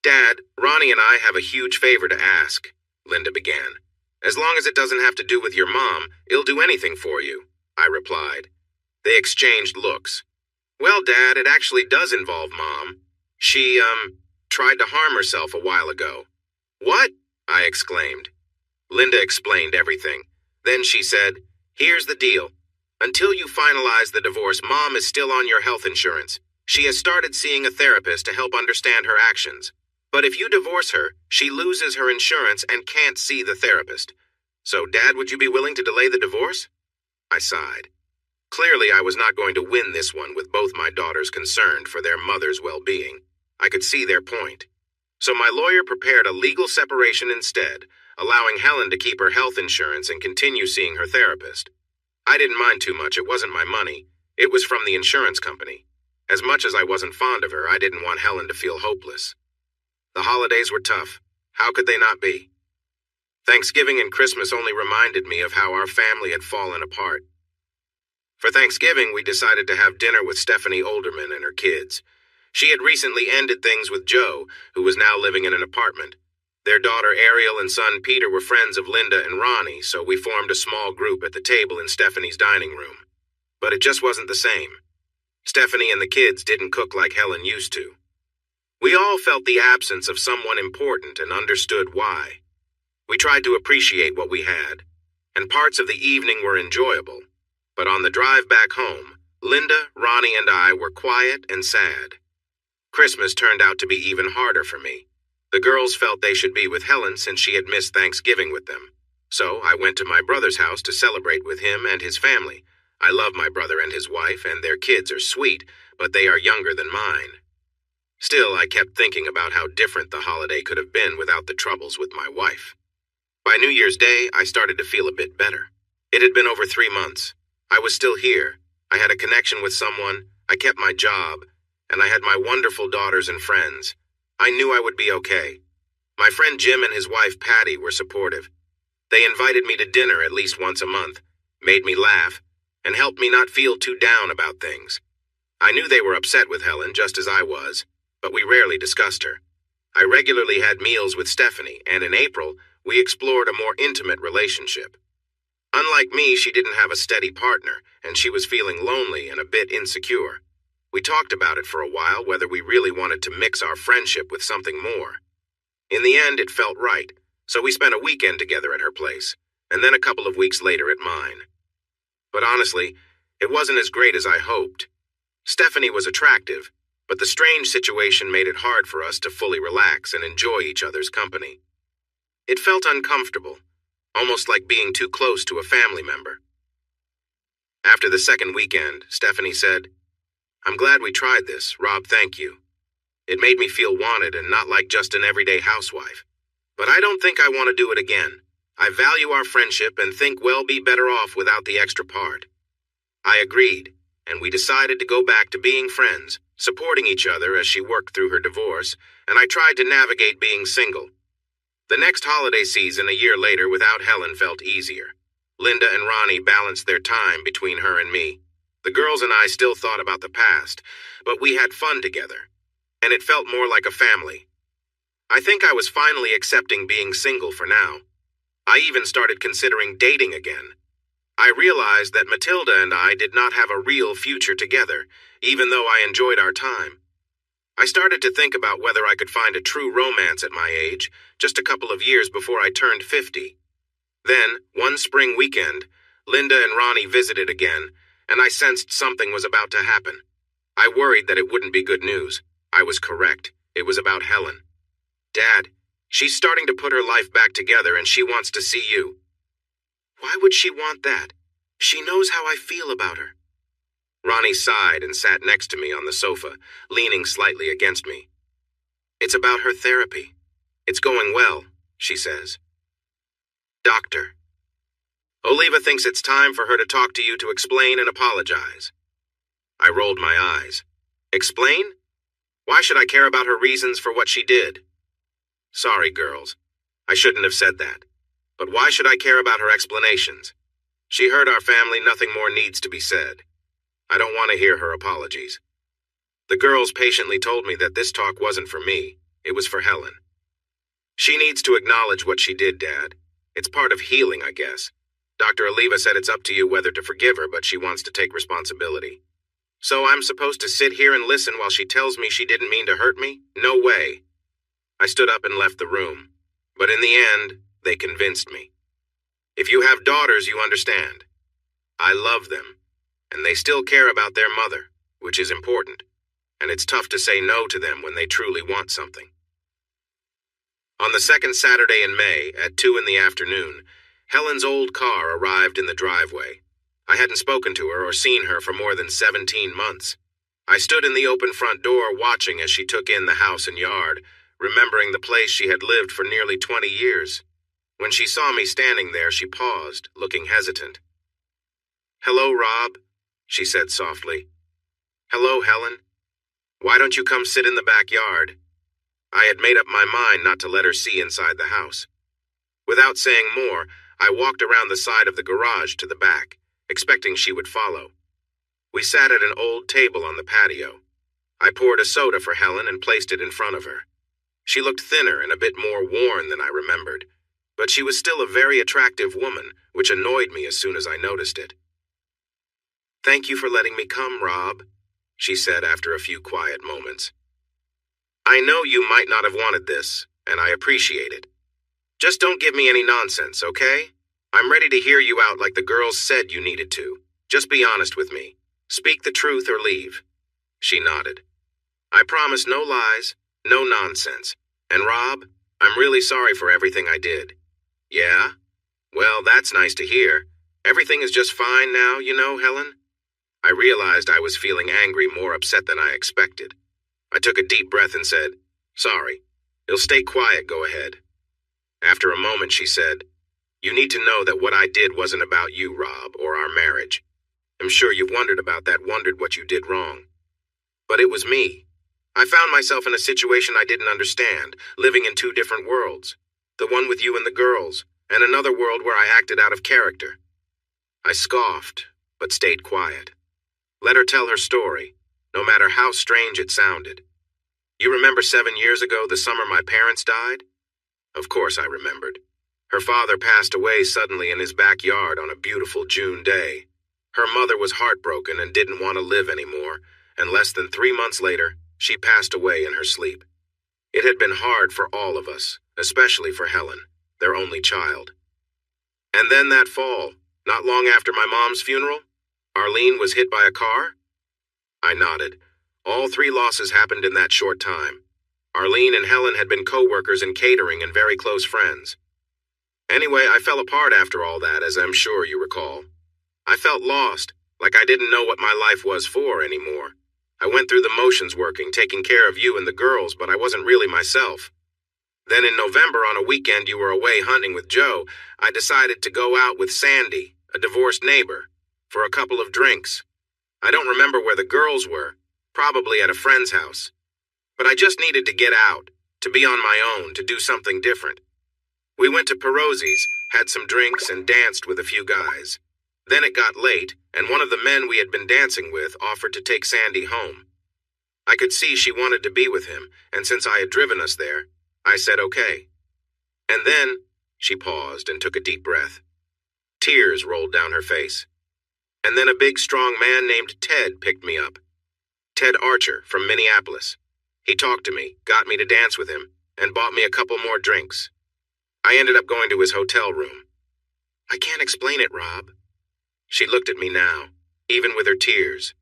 "Dad, Ronnie and I have a huge favor to ask," Linda began. "As long as it doesn't have to do with your mom, he'll do anything for you," I replied. They exchanged looks. "Well, Dad, it actually does involve Mom. She, tried to harm herself a while ago." "What?" I exclaimed. Linda explained everything. Then she said, "Here's the deal. Until you finalize the divorce, Mom is still on your health insurance. She has started seeing a therapist to help understand her actions. But if you divorce her, she loses her insurance and can't see the therapist. So, Dad, would you be willing to delay the divorce?" I sighed. Clearly, I was not going to win this one with both my daughters concerned for their mother's well-being. I could see their point. So my lawyer prepared a legal separation instead, allowing Helen to keep her health insurance and continue seeing her therapist. I didn't mind too much. It wasn't my money. It was from the insurance company. As much as I wasn't fond of her, I didn't want Helen to feel hopeless. The holidays were tough. How could they not be? Thanksgiving and Christmas only reminded me of how our family had fallen apart. For Thanksgiving, we decided to have dinner with Stephanie Olderman and her kids. She had recently ended things with Joe, who was now living in an apartment. Their daughter Ariel and son Peter were friends of Linda and Ronnie, so we formed a small group at the table in Stephanie's dining room. But it just wasn't the same. Stephanie and the kids didn't cook like Helen used to. We all felt the absence of someone important and understood why. We tried to appreciate what we had, and parts of the evening were enjoyable. But on the drive back home, Linda, Ronnie, and I were quiet and sad. Christmas turned out to be even harder for me. The girls felt they should be with Helen since she had missed Thanksgiving with them. So I went to my brother's house to celebrate with him and his family. I love my brother and his wife, and their kids are sweet, but they are younger than mine. Still, I kept thinking about how different the holiday could have been without the troubles with my wife. By New Year's Day, I started to feel a bit better. It had been over 3 months. I was still here. I had a connection with someone, I kept my job, and I had my wonderful daughters and friends. I knew I would be okay. My friend Jim and his wife Patty were supportive. They invited me to dinner at least once a month, made me laugh, and helped me not feel too down about things. I knew they were upset with Helen just as I was, but we rarely discussed her. I regularly had meals with Stephanie, and in April, we explored a more intimate relationship. Unlike me, she didn't have a steady partner, and she was feeling lonely and a bit insecure. We talked about it for a while, whether we really wanted to mix our friendship with something more. In the end, it felt right, so we spent a weekend together at her place, and then a couple of weeks later at mine. But honestly, it wasn't as great as I hoped. Stephanie was attractive, but the strange situation made it hard for us to fully relax and enjoy each other's company. It felt uncomfortable, almost like being too close to a family member. After the second weekend, Stephanie said, "I'm glad we tried this, Rob, thank you. It made me feel wanted and not like just an everyday housewife. But I don't think I want to do it again. I value our friendship and think we'll be better off without the extra part." I agreed, and we decided to go back to being friends, supporting each other as she worked through her divorce, and I tried to navigate being single. The next holiday season a year later without Helen felt easier. Linda and Ronnie balanced their time between her and me. The girls and I still thought about the past, but we had fun together, and it felt more like a family. I think I was finally accepting being single for now. I even started considering dating again. I realized that Matilda and I did not have a real future together, even though I enjoyed our time. I started to think about whether I could find a true romance at my age, just a couple of years before I turned 50. Then, one spring weekend, Linda and Ronnie visited again, and I sensed something was about to happen. I worried that it wouldn't be good news. I was correct. It was about Helen. "Dad, She's starting to put her life back together and she wants to see you. Why would she want that? She knows how I feel about her. Ronnie sighed and sat next to me on the sofa, leaning slightly against me. It's about her therapy. It's going well, she says. Doctor. Oliva thinks it's time for her to talk to you to explain and apologize. I rolled my eyes. Explain? Why should I care about her reasons for what she did? Sorry, girls. I shouldn't have said that. But why should I care about her explanations? She hurt our family, nothing more needs to be said. I don't want to hear her apologies. The girls patiently told me that this talk wasn't for me, it was for Helen. She needs to acknowledge what she did, Dad. It's part of healing, I guess. Dr. Oliva said it's up to you whether to forgive her, but she wants to take responsibility. So I'm supposed to sit here and listen while she tells me she didn't mean to hurt me? No way. I stood up and left the room. But in the end, they convinced me. If you have daughters, you understand. I love them, and they still care about their mother, which is important. And it's tough to say no to them when they truly want something. On the second Saturday in May, at 2 in the afternoon, Helen's old car arrived in the driveway. I hadn't spoken to her or seen her for more than 17 months. I stood in the open front door watching as she took in the house and yard, remembering the place she had lived for nearly 20 years. When she saw me standing there, she paused, looking hesitant. Hello, Rob, she said softly. Hello, Helen. Why don't you come sit in the backyard? I had made up my mind not to let her see inside the house. Without saying more, I walked around the side of the garage to the back, expecting she would follow. We sat at an old table on the patio. I poured a soda for Helen and placed it in front of her. She looked thinner and a bit more worn than I remembered, but she was still a very attractive woman, which annoyed me as soon as I noticed it. Thank you for letting me come, Rob, she said after a few quiet moments. I know you might not have wanted this, and I appreciate it. Just don't give me any nonsense, okay? I'm ready to hear you out like the girls said you needed to. Just be honest with me. Speak the truth or leave. She nodded. I promise no lies, no nonsense. And Rob, I'm really sorry for everything I did. Yeah? Well, that's nice to hear. Everything is just fine now, you know, Helen? I realized I was feeling angry, more upset than I expected. I took a deep breath and said, Sorry. You'll stay quiet, go ahead. After a moment, she said, You need to know that what I did wasn't about you, Rob, or our marriage. I'm sure you've wondered about that, wondered what you did wrong. But it was me. I found myself in a situation I didn't understand, living in 2 different worlds. The one with you and the girls, and another world where I acted out of character. I scoffed, but stayed quiet. Let her tell her story, no matter how strange it sounded. You remember 7 years ago, the summer my parents died? Of course I remembered. Her father passed away suddenly in his backyard on a beautiful June day. Her mother was heartbroken and didn't want to live anymore, and less than 3 months later, she passed away in her sleep. It had been hard for all of us, especially for Helen, their only child. And then that fall, not long after my mom's funeral, Arlene was hit by a car? I nodded. All 3 losses happened in that short time. Arlene and Helen had been co-workers in catering and very close friends. Anyway, I fell apart after all that, as I'm sure you recall. I felt lost, like I didn't know what my life was for anymore. I went through the motions working, taking care of you and the girls, but I wasn't really myself. Then in November, on a weekend you were away hunting with Joe, I decided to go out with Sandy, a divorced neighbor, for a couple of drinks. I don't remember where the girls were, probably at a friend's house. But I just needed to get out, to be on my own, to do something different. We went to Perozzi's, had some drinks, and danced with a few guys. Then it got late, and one of the men we had been dancing with offered to take Sandy home. I could see she wanted to be with him, and since I had driven us there, I said okay. And then, she paused and took a deep breath. Tears rolled down her face. And then a big, strong man named Ted picked me up. Ted Archer from Minneapolis. He talked to me, got me to dance with him, and bought me a couple more drinks. I ended up going to his hotel room. I can't explain it, Rob. She looked at me now, even with her tears.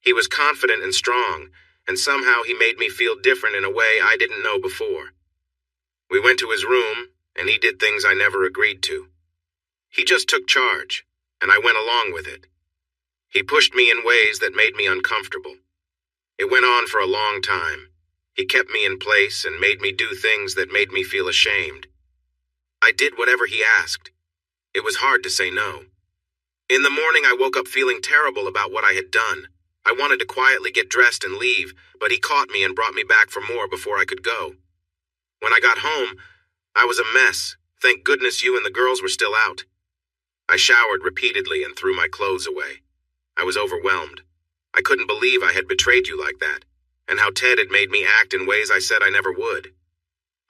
He was confident and strong, and somehow he made me feel different in a way I didn't know before. We went to his room, and he did things I never agreed to. He just took charge, and I went along with it. He pushed me in ways that made me uncomfortable. It went on for a long time. He kept me in place and made me do things that made me feel ashamed. I did whatever he asked. It was hard to say no. In the morning, I woke up feeling terrible about what I had done. I wanted to quietly get dressed and leave, but he caught me and brought me back for more before I could go. When I got home, I was a mess. Thank goodness you and the girls were still out. I showered repeatedly and threw my clothes away. I was overwhelmed. I couldn't believe I had betrayed you like that, and how Ted had made me act in ways I said I never would.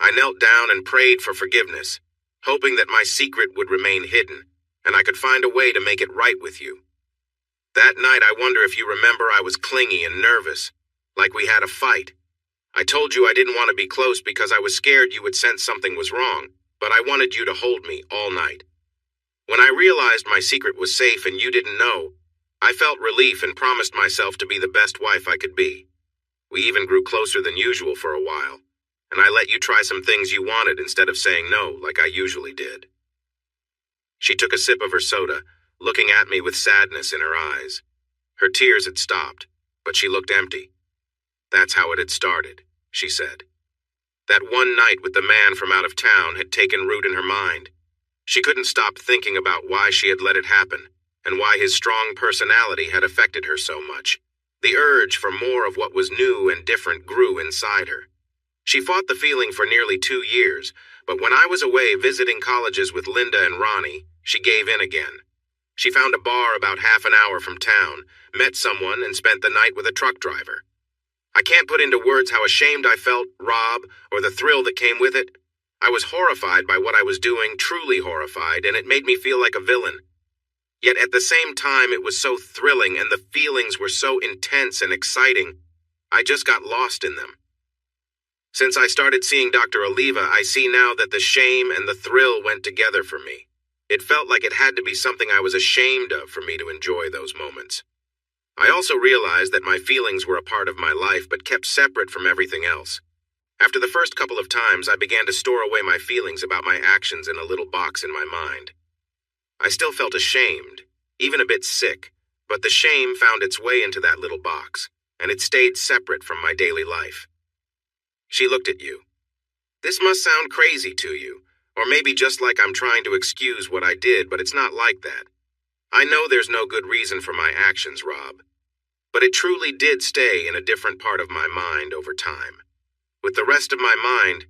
I knelt down and prayed for forgiveness, hoping that my secret would remain hidden, and I could find a way to make it right with you. That night, I wonder if you remember, I was clingy and nervous, like we had a fight. I told you I didn't want to be close because I was scared you would sense something was wrong, but I wanted you to hold me all night. When I realized my secret was safe and you didn't know, I felt relief and promised myself to be the best wife I could be. We even grew closer than usual for a while, and I let you try some things you wanted instead of saying no like I usually did. She took a sip of her soda, looking at me with sadness in her eyes. Her tears had stopped, but she looked empty. That's how it had started, she said. That one night with the man from out of town had taken root in her mind. She couldn't stop thinking about why she had let it happen, and why his strong personality had affected her so much. The urge for more of what was new and different grew inside her. She fought the feeling for nearly 2 years, but when I was away visiting colleges with Linda and Ronnie, she gave in again. She found a bar about half an hour from town, met someone, and spent the night with a truck driver. I can't put into words how ashamed I felt, Rob, or the thrill that came with it. I was horrified by what I was doing, truly horrified, and it made me feel like a villain. Yet at the same time, it was so thrilling and the feelings were so intense and exciting, I just got lost in them. Since I started seeing Dr. Oliva, I see now that the shame and the thrill went together for me. It felt like it had to be something I was ashamed of for me to enjoy those moments. I also realized that my feelings were a part of my life but kept separate from everything else. After the first couple of times, I began to store away my feelings about my actions in a little box in my mind. I still felt ashamed, even a bit sick, but the shame found its way into that little box, and it stayed separate from my daily life. She looked at you. This must sound crazy to you, or maybe just like I'm trying to excuse what I did, but it's not like that. I know there's no good reason for my actions, Rob, but it truly did stay in a different part of my mind over time. With the rest of my mind,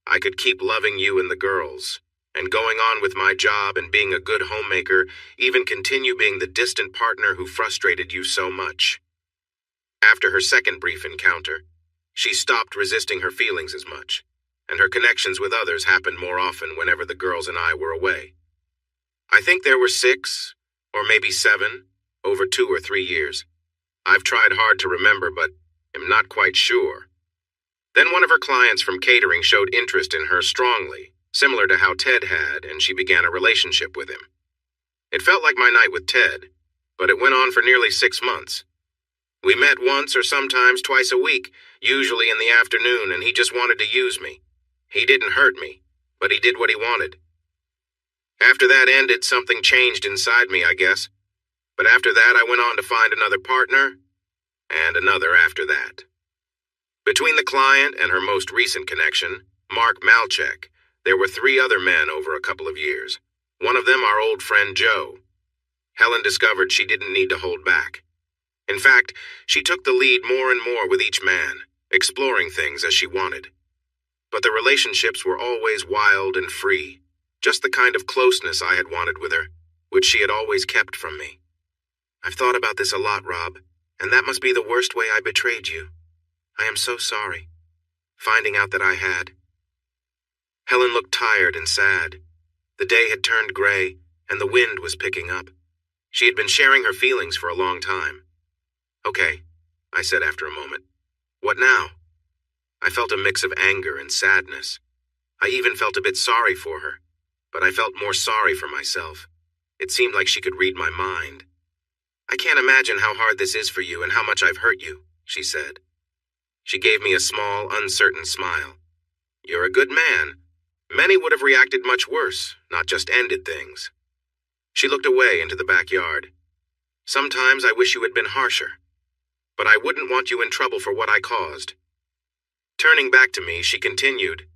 I could keep loving you and the girls, and going on with my job and being a good homemaker, even continue being the distant partner who frustrated you so much. After her second brief encounter, she stopped resisting her feelings as much, and her connections with others happened more often whenever the girls and I were away. I think there were 6, or maybe 7, over 2 or 3 years. I've tried hard to remember, but am not quite sure. Then one of her clients from catering showed interest in her strongly, similar to how Ted had, and she began a relationship with him. It felt like my night with Ted, but it went on for nearly 6 months. We met once or sometimes twice a week, usually in the afternoon, and he just wanted to use me. He didn't hurt me, but he did what he wanted. After that ended, something changed inside me, I guess. But after that, I went on to find another partner, and another after that. Between the client and her most recent connection, Mark Malchek, there were 3 other men over a couple of years. One of them our old friend Joe. Helen discovered she didn't need to hold back. In fact, she took the lead more and more with each man, exploring things as she wanted. But the relationships were always wild and free, just the kind of closeness I had wanted with her, which she had always kept from me. I've thought about this a lot, Rob, and that must be the worst way I betrayed you. I am so sorry, finding out that I had. Helen looked tired and sad. The day had turned gray, and the wind was picking up. She had been sharing her feelings for a long time. Okay, I said after a moment. What now? I felt a mix of anger and sadness. I even felt a bit sorry for her, but I felt more sorry for myself. It seemed like she could read my mind. I can't imagine how hard this is for you and how much I've hurt you, she said. She gave me a small, uncertain smile. You're a good man, Many would have reacted much worse, not just ended things. She looked away into the backyard. Sometimes I wish you had been harsher, but I wouldn't want you in trouble for what I caused. Turning back to me, she continued,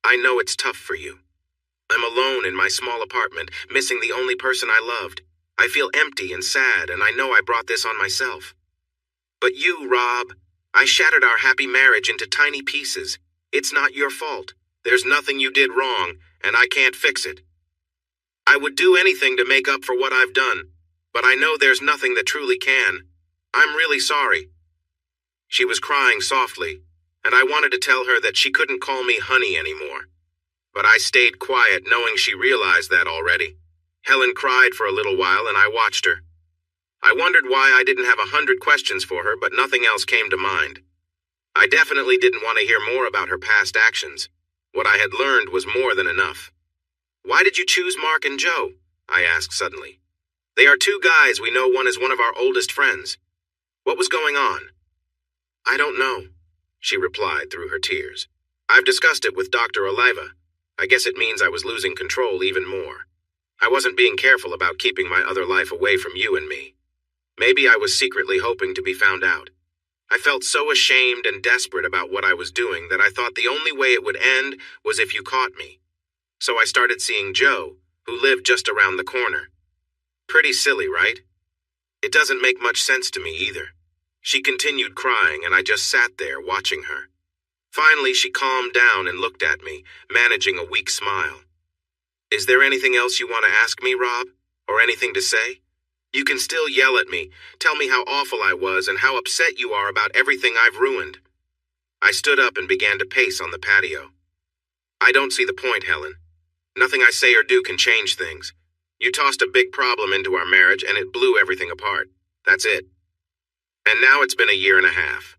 I know it's tough for you. I'm alone in my small apartment, missing the only person I loved. I feel empty and sad, and I know I brought this on myself. But you, Rob, I shattered our happy marriage into tiny pieces. It's not your fault. There's nothing you did wrong, and I can't fix it. I would do anything to make up for what I've done, but I know there's nothing that truly can. I'm really sorry. She was crying softly, and I wanted to tell her that she couldn't call me honey anymore. But I stayed quiet, knowing she realized that already. Helen cried for a little while, and I watched her. I wondered why I didn't have 100 questions for her, but nothing else came to mind. I definitely didn't want to hear more about her past actions. What I had learned was more than enough. Why did you choose Mark and Joe? I asked suddenly. They are two guys we know. One is one of our oldest friends. What was going on? I don't know, she replied through her tears. I've discussed it with Dr. Oliva. I guess it means I was losing control even more. I wasn't being careful about keeping my other life away from you and me. Maybe I was secretly hoping to be found out. I felt so ashamed and desperate about what I was doing that I thought the only way it would end was if you caught me. So I started seeing Joe, who lived just around the corner. Pretty silly, right? It doesn't make much sense to me either. She continued crying, and I just sat there watching her. Finally, she calmed down and looked at me, managing a weak smile. Is there anything else you want to ask me, Rob? Or anything to say? You can still yell at me, tell me how awful I was and how upset you are about everything I've ruined. I stood up and began to pace on the patio. I don't see the point, Helen. Nothing I say or do can change things. You tossed a big problem into our marriage and it blew everything apart. That's it. And now it's been a year and a half.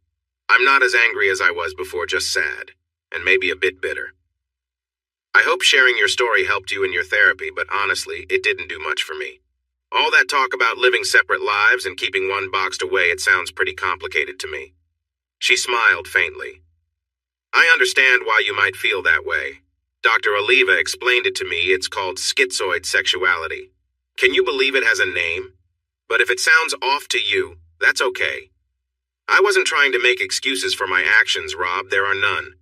I'm not as angry as I was before, just sad, and maybe a bit bitter. I hope sharing your story helped you in your therapy, but honestly, it didn't do much for me. All that talk about living separate lives and keeping one boxed away, it sounds pretty complicated to me. She smiled faintly. I understand why you might feel that way. Dr. Oliva explained it to me. It's called schizoid sexuality. Can you believe it has a name? But if it sounds off to you, that's okay. I wasn't trying to make excuses for my actions, Rob. There are none.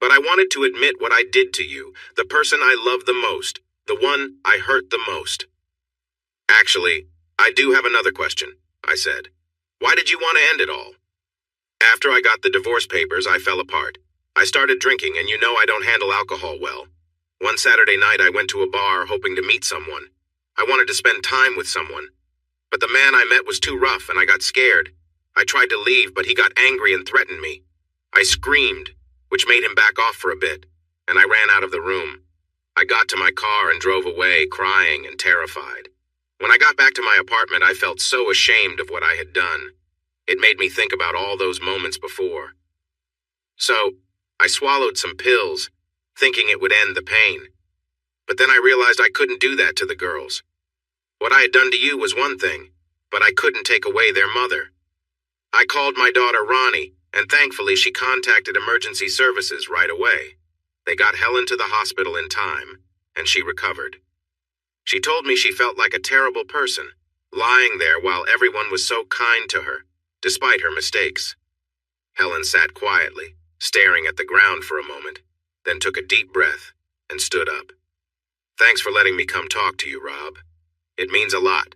But I wanted to admit what I did to you, the person I loved the most, the one I hurt the most. Actually, I do have another question, I said. Why did you want to end it all? After I got the divorce papers, I fell apart. I started drinking, and you know I don't handle alcohol well. One Saturday night, I went to a bar hoping to meet someone. I wanted to spend time with someone. But the man I met was too rough, and I got scared. I tried to leave, but he got angry and threatened me. I screamed, which made him back off for a bit, and I ran out of the room. I got to my car and drove away, crying and terrified. When I got back to my apartment, I felt so ashamed of what I had done. It made me think about all those moments before. So, I swallowed some pills, thinking it would end the pain. But then I realized I couldn't do that to the girls. What I had done to you was one thing, but I couldn't take away their mother. I called my daughter Ronnie, and thankfully she contacted emergency services right away. They got Helen to the hospital in time, and she recovered. She told me she felt like a terrible person, lying there while everyone was so kind to her, despite her mistakes. Helen sat quietly, staring at the ground for a moment, then took a deep breath and stood up. Thanks for letting me come talk to you, Rob. It means a lot.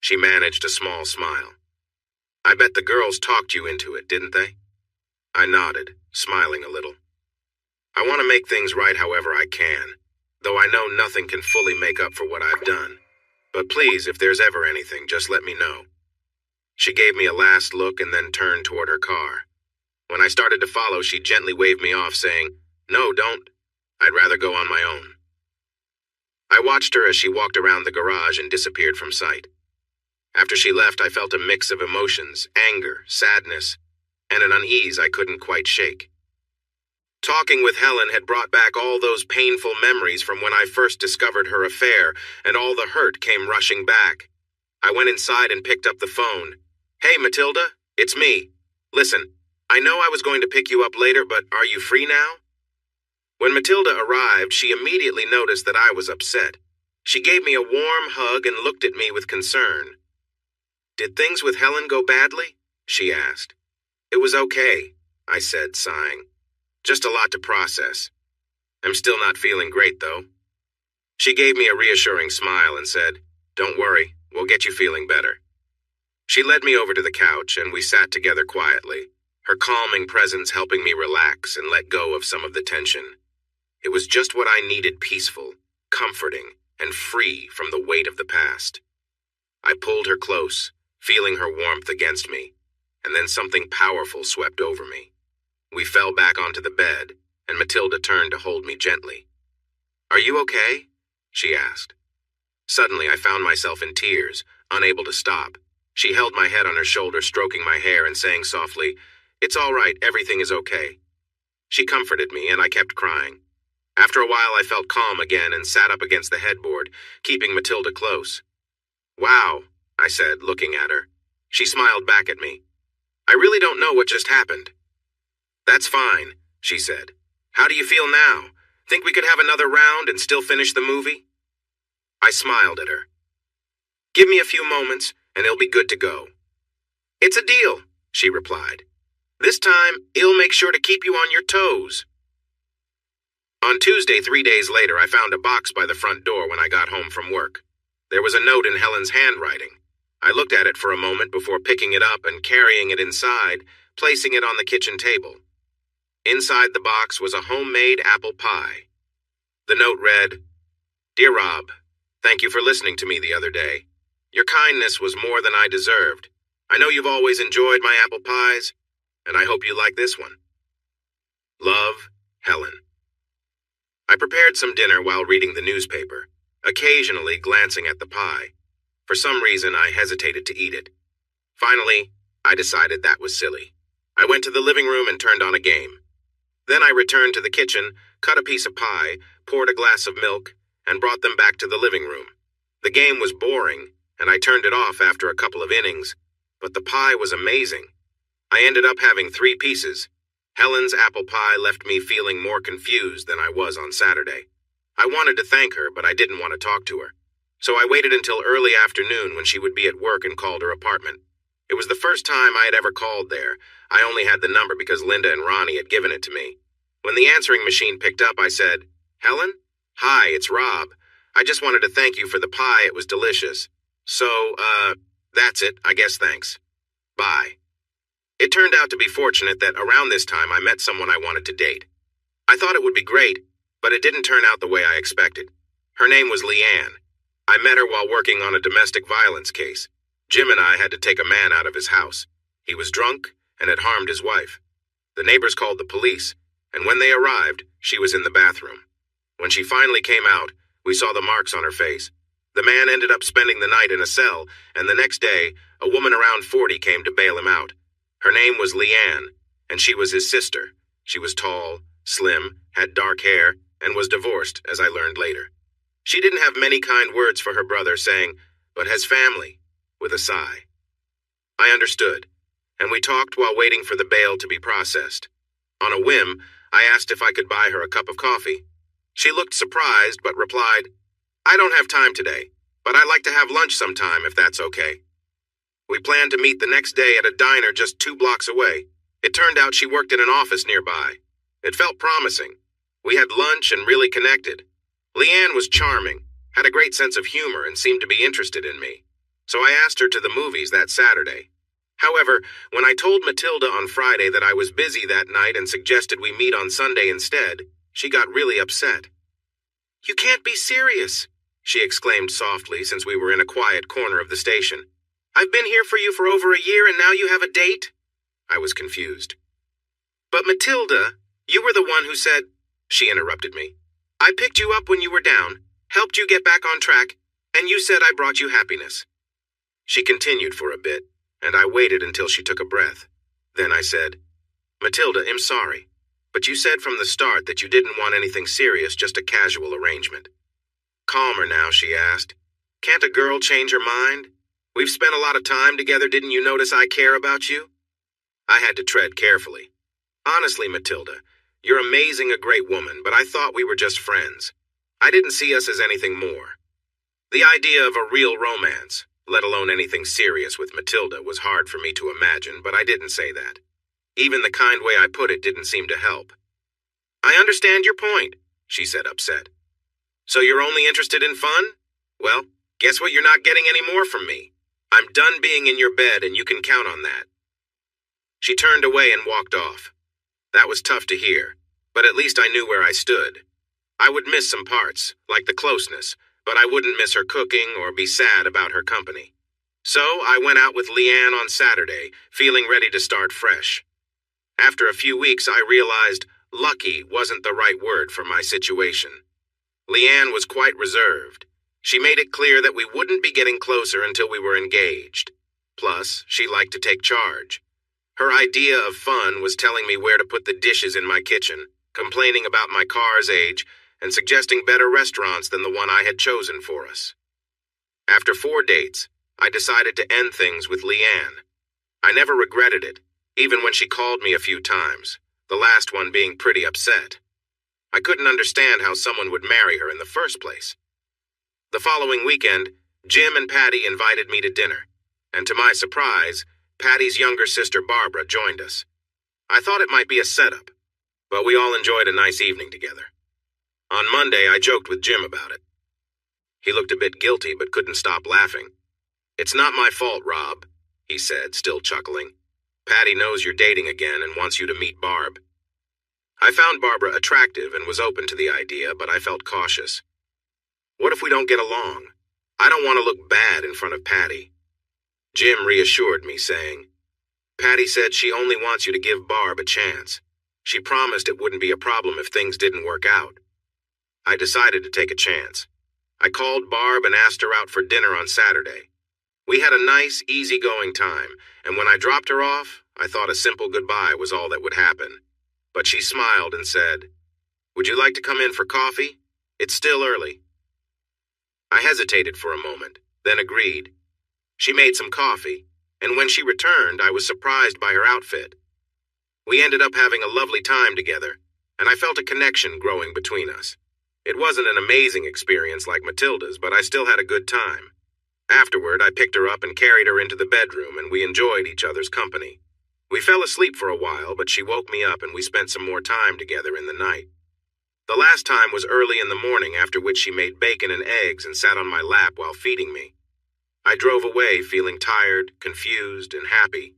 She managed a small smile. I bet the girls talked you into it, didn't they? I nodded, smiling a little. I want to make things right however I can, though I know nothing can fully make up for what I've done. But please, if there's ever anything, just let me know. She gave me a last look and then turned toward her car. When I started to follow, she gently waved me off, saying, No, don't. I'd rather go on my own. I watched her as she walked around the garage and disappeared from sight. After she left, I felt a mix of emotions, anger, sadness, and an unease I couldn't quite shake. Talking with Helen had brought back all those painful memories from when I first discovered her affair, and all the hurt came rushing back. I went inside and picked up the phone. Hey, Matilda, it's me. Listen, I know I was going to pick you up later, but are you free now? When Matilda arrived, she immediately noticed that I was upset. She gave me a warm hug and looked at me with concern. "Did things with Helen go badly?" she asked. "It was okay," I said, sighing. "Just a lot to process. I'm still not feeling great, though." She gave me a reassuring smile and said, "Don't worry, we'll get you feeling better." She led me over to the couch and we sat together quietly, her calming presence helping me relax and let go of some of the tension. It was just what I needed: peaceful, comforting, and free from the weight of the past. I pulled her close, feeling her warmth against me, and then something powerful swept over me. We fell back onto the bed, and Matilda turned to hold me gently. "Are you okay?" she asked. Suddenly, I found myself in tears, unable to stop. She held my head on her shoulder, stroking my hair and saying softly, "It's all right, everything is okay." She comforted me, and I kept crying. After a while, I felt calm again and sat up against the headboard, keeping Matilda close. "Wow," I said, looking at her. She smiled back at me. "I really don't know what just happened." "That's fine," she said. "How do you feel now? Think we could have another round and still finish the movie?" I smiled at her. "Give me a few moments, and it'll be good to go." "It's a deal," she replied. "This time, it'll make sure to keep you on your toes." On Tuesday, 3 days later, I found a box by the front door when I got home from work. There was a note in Helen's handwriting. I looked at it for a moment before picking it up and carrying it inside, placing it on the kitchen table. Inside the box was a homemade apple pie. The note read, "Dear Rob, thank you for listening to me the other day. Your kindness was more than I deserved. I know you've always enjoyed my apple pies, and I hope you like this one. Love, Helen." I prepared some dinner while reading the newspaper, occasionally glancing at the pie. For some reason, I hesitated to eat it. Finally, I decided that was silly. I went to the living room and turned on a game. Then I returned to the kitchen, cut a piece of pie, poured a glass of milk, and brought them back to the living room. The game was boring, and I turned it off after a couple of innings, but the pie was amazing. I ended up having 3 pieces. Helen's apple pie left me feeling more confused than I was on Saturday. I wanted to thank her, but I didn't want to talk to her. So I waited until early afternoon when she would be at work and called her apartment. It was the first time I had ever called there. I only had the number because Linda and Ronnie had given it to me. When the answering machine picked up, I said, "Helen? Hi, it's Rob. I just wanted to thank you for the pie. It was delicious. So, that's it. I guess thanks. Bye." It turned out to be fortunate that around this time I met someone I wanted to date. I thought it would be great, but it didn't turn out the way I expected. Her name was Leanne. I met her while working on a domestic violence case. Jim and I had to take a man out of his house. He was drunk and had harmed his wife. The neighbors called the police, and when they arrived, she was in the bathroom. When she finally came out, we saw the marks on her face. The man ended up spending the night in a cell, and the next day, a woman around 40 came to bail him out. Her name was Leanne, and she was his sister. She was tall, slim, had dark hair, and was divorced, as I learned later. She didn't have many kind words for her brother, saying, "But has family," with a sigh. I understood, and we talked while waiting for the bail to be processed. On a whim, I asked if I could buy her a cup of coffee. She looked surprised, but replied, "I don't have time today, but I'd like to have lunch sometime if that's okay." We planned to meet the next day at a diner just 2 blocks away. It turned out she worked in an office nearby. It felt promising. We had lunch and really connected. Leanne was charming, had a great sense of humor, and seemed to be interested in me. So I asked her to the movies that Saturday. However, when I told Matilda on Friday that I was busy that night and suggested we meet on Sunday instead, she got really upset. "You can't be serious," she exclaimed softly since we were in a quiet corner of the station. "I've been here for you for over a year and now you have a date?" I was confused. "But Matilda, you were the one who said—" She interrupted me. "I picked you up when you were down, helped you get back on track, and you said I brought you happiness." She continued for a bit, and I waited until she took a breath. Then I said, "Matilda, I'm sorry, but you said from the start that you didn't want anything serious, just a casual arrangement." "Calmer now," she asked. "Can't a girl change her mind? We've spent a lot of time together. Didn't you notice I care about you?" I had to tread carefully. "Honestly, Matilda, You're amazing, a great woman, but I thought we were just friends. I didn't see us as anything more. The idea of a real romance, let alone anything serious with Matilda, was hard for me to imagine, but I didn't say that. Even the kind way I put it didn't seem to help. I understand your point, she said, upset. So you're only interested in fun? Well, guess what you're not getting any more from me. I'm done being in your bed, and you can count on that. She turned away and walked off. That was tough to hear, but at least I knew where I stood. I would miss some parts, like the closeness, but I wouldn't miss her cooking or be sad about her company. So I went out with Leanne on Saturday, feeling ready to start fresh. After a few weeks, I realized lucky wasn't the right word for my situation. Leanne was quite reserved. She made it clear that we wouldn't be getting closer until we were engaged. Plus, she liked to take charge. Her idea of fun was telling me where to put the dishes in my kitchen, complaining about my car's age, and suggesting better restaurants than the one I had chosen for us. After 4 dates, I decided to end things with Leanne. I never regretted it, even when she called me a few times, the last one being pretty upset. I couldn't understand how someone would marry her in the first place. The following weekend, Jim and Patty invited me to dinner, and to my surprise, Patty's younger sister Barbara joined us. I thought it might be a setup, but we all enjoyed a nice evening together. On Monday, I joked with Jim about it. He looked a bit guilty but couldn't stop laughing. "It's not my fault, Rob," he said, still chuckling. "Patty knows you're dating again and wants you to meet Barb." I found Barbara attractive and was open to the idea, but I felt cautious. What if we don't get along? I don't want to look bad in front of Patty. Jim reassured me, saying, "Patty said she only wants you to give Barb a chance. She promised it wouldn't be a problem if things didn't work out." I decided to take a chance. I called Barb and asked her out for dinner on Saturday. We had a nice, easygoing time, and when I dropped her off, I thought a simple goodbye was all that would happen. But she smiled and said, "Would you like to come in for coffee? It's still early." I hesitated for a moment, then agreed. She made some coffee, and when she returned, I was surprised by her outfit. We ended up having a lovely time together, and I felt a connection growing between us. It wasn't an amazing experience like Matilda's, but I still had a good time. Afterward, I picked her up and carried her into the bedroom, and we enjoyed each other's company. We fell asleep for a while, but she woke me up and we spent some more time together in the night. The last time was early in the morning, after which she made bacon and eggs and sat on my lap while feeding me. I drove away feeling tired, confused, and happy.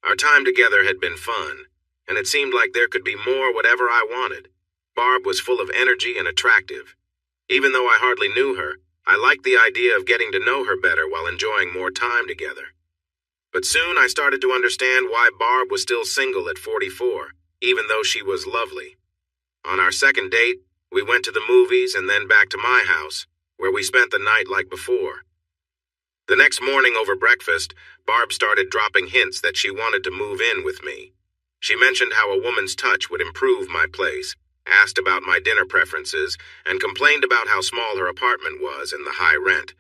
Our time together had been fun, and it seemed like there could be more whatever I wanted. Barb was full of energy and attractive. Even though I hardly knew her, I liked the idea of getting to know her better while enjoying more time together. But soon I started to understand why Barb was still single at 44, even though she was lovely. On our second date, we went to the movies and then back to my house, where we spent the night like before. The next morning over breakfast, Barb started dropping hints that she wanted to move in with me. She mentioned how a woman's touch would improve my place, asked about my dinner preferences, and complained about how small her apartment was and the high rent.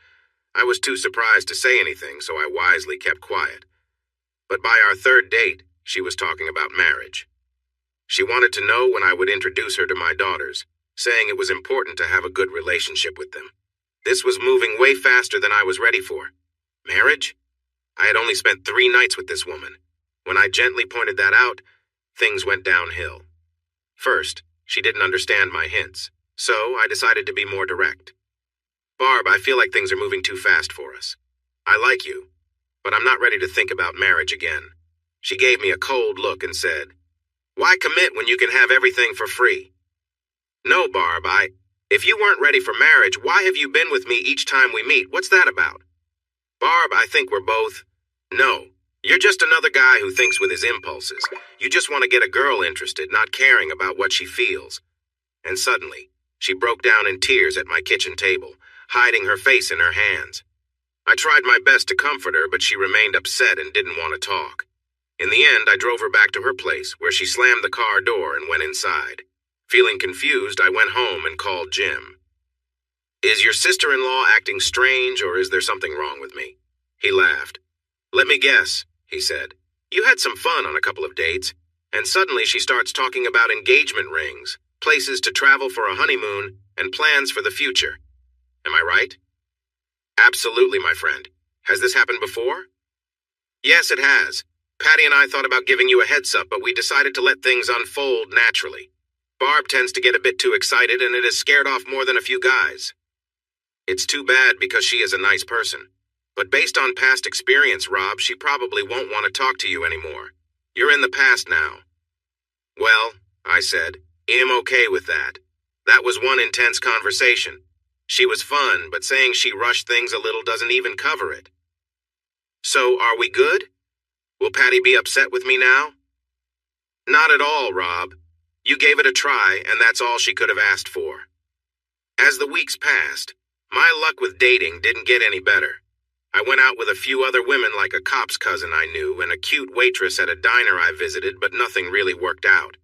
I was too surprised to say anything, so I wisely kept quiet. But by our third date, she was talking about marriage. She wanted to know when I would introduce her to my daughters, saying it was important to have a good relationship with them. This was moving way faster than I was ready for. Marriage? I had only spent 3 nights with this woman. When I gently pointed that out, things went downhill. First, she didn't understand my hints, so I decided to be more direct. "Barb, I feel like things are moving too fast for us. I like you, but I'm not ready to think about marriage again." She gave me a cold look and said, "Why commit when you can have everything for free?" "No, Barb, if you weren't ready for marriage, why have you been with me each time we meet? What's that about?" "Barb, I think we're both..." "No, you're just another guy who thinks with his impulses. You just want to get a girl interested, not caring about what she feels." And suddenly, she broke down in tears at my kitchen table, hiding her face in her hands. I tried my best to comfort her, but she remained upset and didn't want to talk. In the end, I drove her back to her place, where she slammed the car door and went inside. Feeling confused, I went home and called Jim. "Is your sister-in-law acting strange, or is there something wrong with me?" He laughed. "Let me guess," he said. "You had some fun on a couple of dates, And suddenly she starts talking about engagement rings, places to travel for a honeymoon, and plans for the future. Am I right? Absolutely, my friend. Has this happened before? Yes, it has. Patty and I thought about giving you a heads up, but we decided to let things unfold naturally. Barb tends to get a bit too excited, and it has scared off more than a few guys. It's too bad because she is a nice person. But based on past experience, Rob, she probably won't want to talk to you anymore. You're in the past now. Well, I said, I'm okay with that. That was one intense conversation. She was fun, but saying she rushed things a little doesn't even cover it. So, are we good? Will Patty be upset with me now? Not at all, Rob. You gave it a try, and that's all she could have asked for. As the weeks passed, my luck with dating didn't get any better. I went out with a few other women like a cop's cousin I knew and a cute waitress at a diner I visited, but nothing really worked out.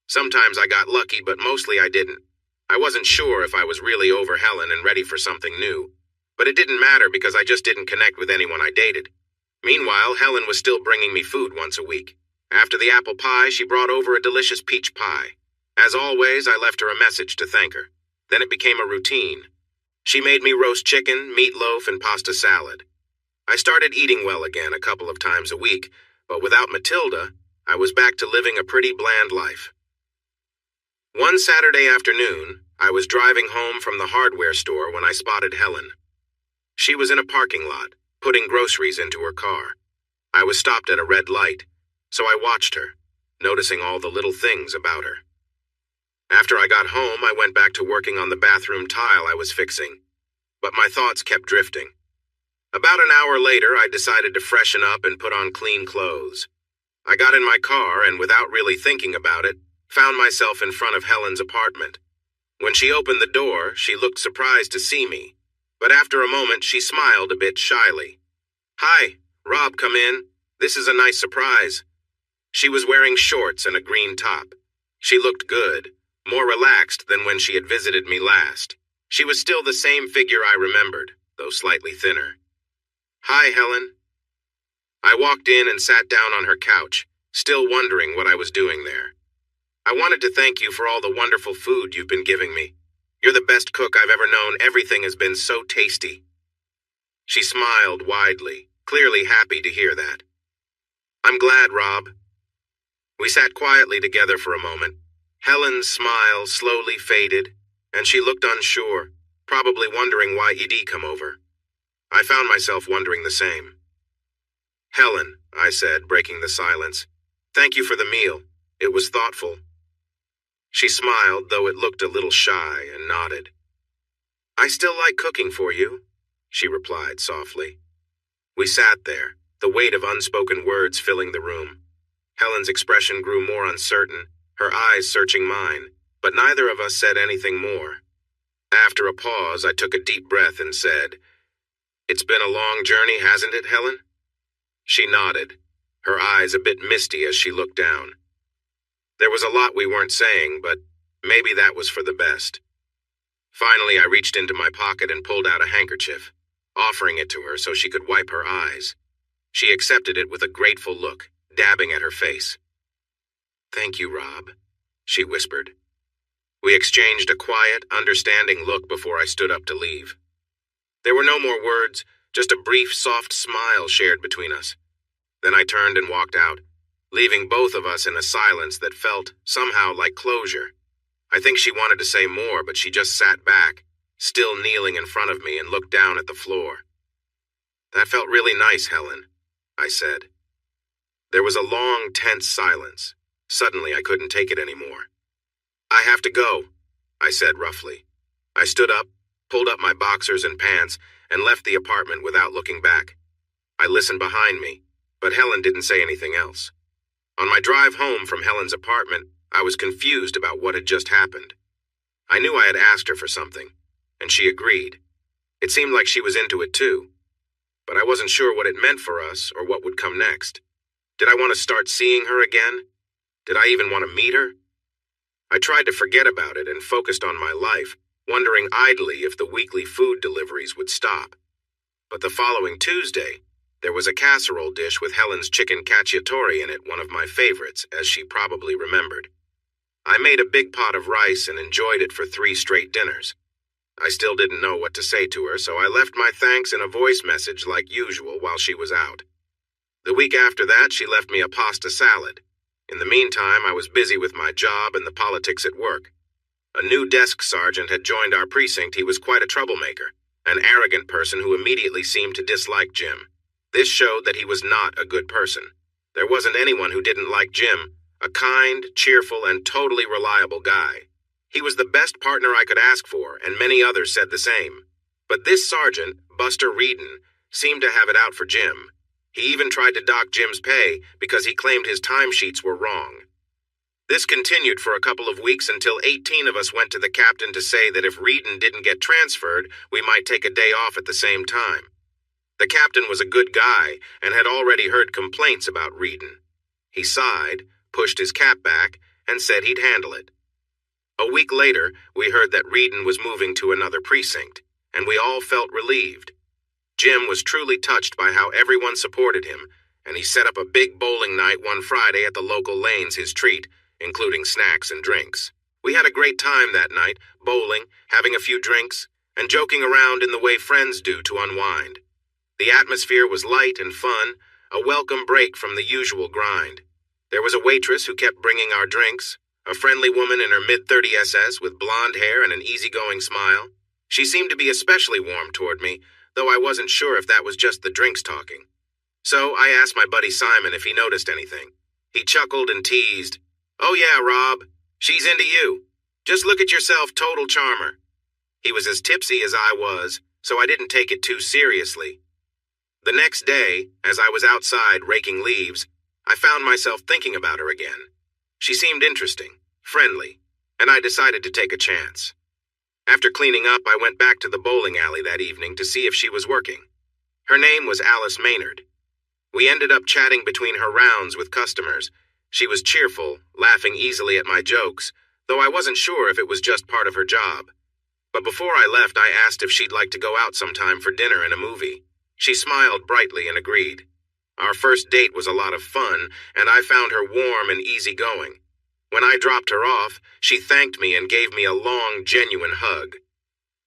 Sometimes I got lucky, but mostly I didn't. I wasn't sure if I was really over Helen and ready for something new. But it didn't matter because I just didn't connect with anyone I dated. Meanwhile, Helen was still bringing me food once a week. After the apple pie, she brought over a delicious peach pie. As always, I left her a message to thank her. Then it became a routine. She made me roast chicken, meatloaf, and pasta salad. I started eating well again a couple of times a week, but without Matilda, I was back to living a pretty bland life. One Saturday afternoon, I was driving home from the hardware store when I spotted Helen. She was in a parking lot, putting groceries into her car. I was stopped at a red light, so I watched her, noticing all the little things about her. After I got home, I went back to working on the bathroom tile I was fixing, but my thoughts kept drifting. About an hour later, I decided to freshen up and put on clean clothes. I got in my car and, without really thinking about it, found myself in front of Helen's apartment. When she opened the door, she looked surprised to see me, but after a moment she smiled a bit shyly. "Hi, Rob, come in. This is a nice surprise." She was wearing shorts and a green top. She looked good, more relaxed than when she had visited me last. She was still the same figure I remembered, though slightly thinner. "Hi, Helen." I walked in and sat down on her couch, still wondering what I was doing there. "I wanted to thank you for all the wonderful food you've been giving me. You're the best cook I've ever known. Everything has been so tasty." She smiled widely, clearly happy to hear that. "I'm glad, Rob." We sat quietly together for a moment. Helen's smile slowly faded, and she looked unsure, probably wondering why he'd come over. I found myself wondering the same. "Helen," I said, breaking the silence, "thank you for the meal. It was thoughtful." She smiled, though it looked a little shy, and nodded. "I still like cooking for you," she replied softly. We sat there, the weight of unspoken words filling the room. Helen's expression grew more uncertain, her eyes searching mine, but neither of us said anything more. After a pause, I took a deep breath and said, "It's been a long journey, hasn't it, Helen?" She nodded, her eyes a bit misty as she looked down. There was a lot we weren't saying, but maybe that was for the best. Finally, I reached into my pocket and pulled out a handkerchief, offering it to her so she could wipe her eyes. She accepted it with a grateful look, dabbing at her face. "Thank you, Rob," she whispered. We exchanged a quiet, understanding look before I stood up to leave. There were no more words, just a brief, soft smile shared between us. Then I turned and walked out, leaving both of us in a silence that felt, somehow, like closure. I think she wanted to say more, but she just sat back, still kneeling in front of me, and looked down at the floor. "That felt really nice, Helen," I said. There was a long, tense silence. Suddenly, I couldn't take it anymore. "I have to go," I said roughly. I stood up, pulled up my boxers and pants, and left the apartment without looking back. I listened behind me, but Helen didn't say anything else. On my drive home from Helen's apartment, I was confused about what had just happened. I knew I had asked her for something, and she agreed. It seemed like she was into it too, but I wasn't sure what it meant for us or what would come next. Did I want to start seeing her again? Did I even want to meet her? I tried to forget about it and focused on my life, wondering idly if the weekly food deliveries would stop. But the following Tuesday, There was a casserole dish with Helen's chicken cacciatore in it, one of my favorites, as she probably remembered. I made a big pot of rice and enjoyed it for 3 straight dinners. I still didn't know what to say to her, so I left my thanks in a voice message like usual while she was out. The week after that, she left me a pasta salad. In the meantime, I was busy with my job and the politics at work. A new desk sergeant had joined our precinct. He was quite a troublemaker, an arrogant person who immediately seemed to dislike Jim. This showed that he was not a good person. There wasn't anyone who didn't like Jim, a kind, cheerful, and totally reliable guy. He was the best partner I could ask for, and many others said the same. But this sergeant, Buster Reedon, seemed to have it out for Jim. He even tried to dock Jim's pay because he claimed his timesheets were wrong. This continued for a couple of weeks until 18 of us went to the captain to say that if Reedon didn't get transferred, we might take a day off at the same time. The captain was a good guy and had already heard complaints about Reedon. He sighed, pushed his cap back, and said he'd handle it. A week later, we heard that Reedon was moving to another precinct, and we all felt relieved. Jim was truly touched by how everyone supported him, and he set up a big bowling night one Friday at the local lanes, his treat, including snacks and drinks. We had a great time that night, bowling, having a few drinks, and joking around in the way friends do to unwind. The atmosphere was light and fun, a welcome break from the usual grind. There was a waitress who kept bringing our drinks, a friendly woman in her mid-30s with blonde hair and an easygoing smile. She seemed to be especially warm toward me, though I wasn't sure if that was just the drinks talking. So I asked my buddy Simon if he noticed anything. He chuckled and teased, "Oh yeah, Rob, she's into you. Just look at yourself, total charmer." He was as tipsy as I was, so I didn't take it too seriously. The next day, as I was outside raking leaves, I found myself thinking about her again. She seemed interesting, friendly, and I decided to take a chance. After cleaning up, I went back to the bowling alley that evening to see if she was working. Her name was Alice Maynard. We ended up chatting between her rounds with customers. She was cheerful, laughing easily at my jokes, though I wasn't sure if it was just part of her job. But before I left, I asked if she'd like to go out sometime for dinner and a movie. She smiled brightly and agreed. Our first date was a lot of fun, and I found her warm and easygoing. When I dropped her off, she thanked me and gave me a long, genuine hug.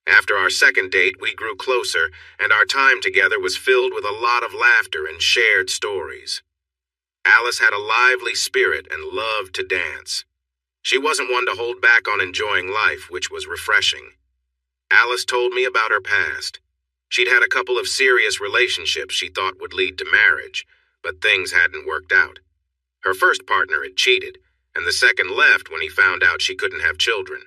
After our second date, we grew closer, and our time together was filled with a lot of laughter and shared stories. Alice had a lively spirit and loved to dance. She wasn't one to hold back on enjoying life, which was refreshing. Alice told me about her past. She'd had a couple of serious relationships she thought would lead to marriage, but things hadn't worked out. Her first partner had cheated, and the second left when he found out she couldn't have children.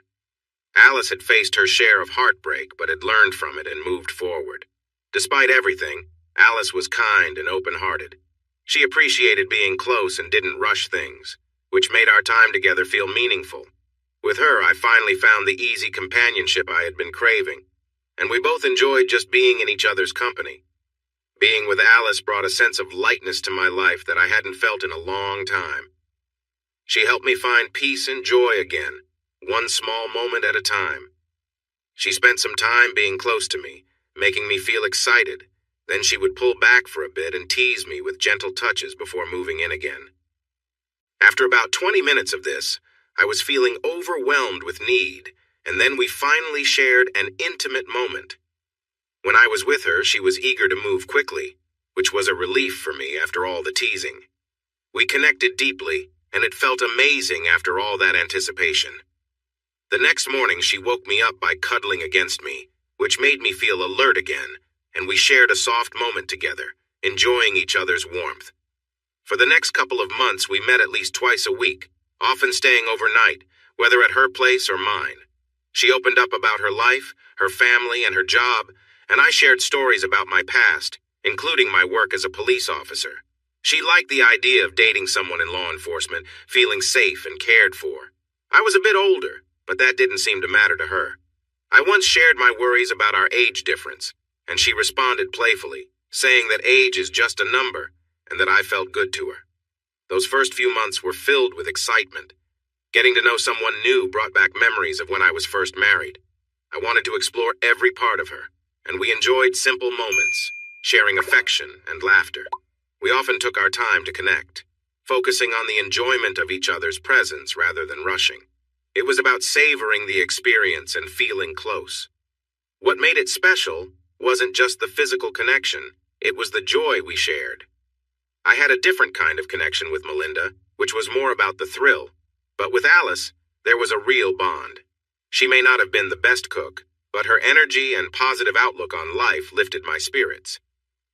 Alice had faced her share of heartbreak, but had learned from it and moved forward. Despite everything, Alice was kind and open-hearted. She appreciated being close and didn't rush things, which made our time together feel meaningful. With her, I finally found the easy companionship I had been craving, and we both enjoyed just being in each other's company. Being with Alice brought a sense of lightness to my life that I hadn't felt in a long time. She helped me find peace and joy again, one small moment at a time. She spent some time being close to me, making me feel excited. Then she would pull back for a bit and tease me with gentle touches before moving in again. After about 20 minutes of this, I was feeling overwhelmed with need, and then we finally shared an intimate moment. When I was with her, she was eager to move quickly, which was a relief for me after all the teasing. We connected deeply, and it felt amazing after all that anticipation. The next morning, she woke me up by cuddling against me, which made me feel alert again, and we shared a soft moment together, enjoying each other's warmth. For the next couple of months, we met at least twice a week, often staying overnight, whether at her place or mine. She opened up about her life, her family, and her job, and I shared stories about my past, including my work as a police officer. She liked the idea of dating someone in law enforcement, feeling safe and cared for. I was a bit older, but that didn't seem to matter to her. I once shared my worries about our age difference, and she responded playfully, saying that age is just a number, and that I felt good to her. Those first few months were filled with excitement. Getting to know someone new brought back memories of when I was first married. I wanted to explore every part of her, and we enjoyed simple moments, sharing affection and laughter. We often took our time to connect, focusing on the enjoyment of each other's presence rather than rushing. It was about savoring the experience and feeling close. What made it special wasn't just the physical connection, it was the joy we shared. I had a different kind of connection with Melinda, which was more about the thrill. But with Alice, there was a real bond. She may not have been the best cook, but her energy and positive outlook on life lifted my spirits.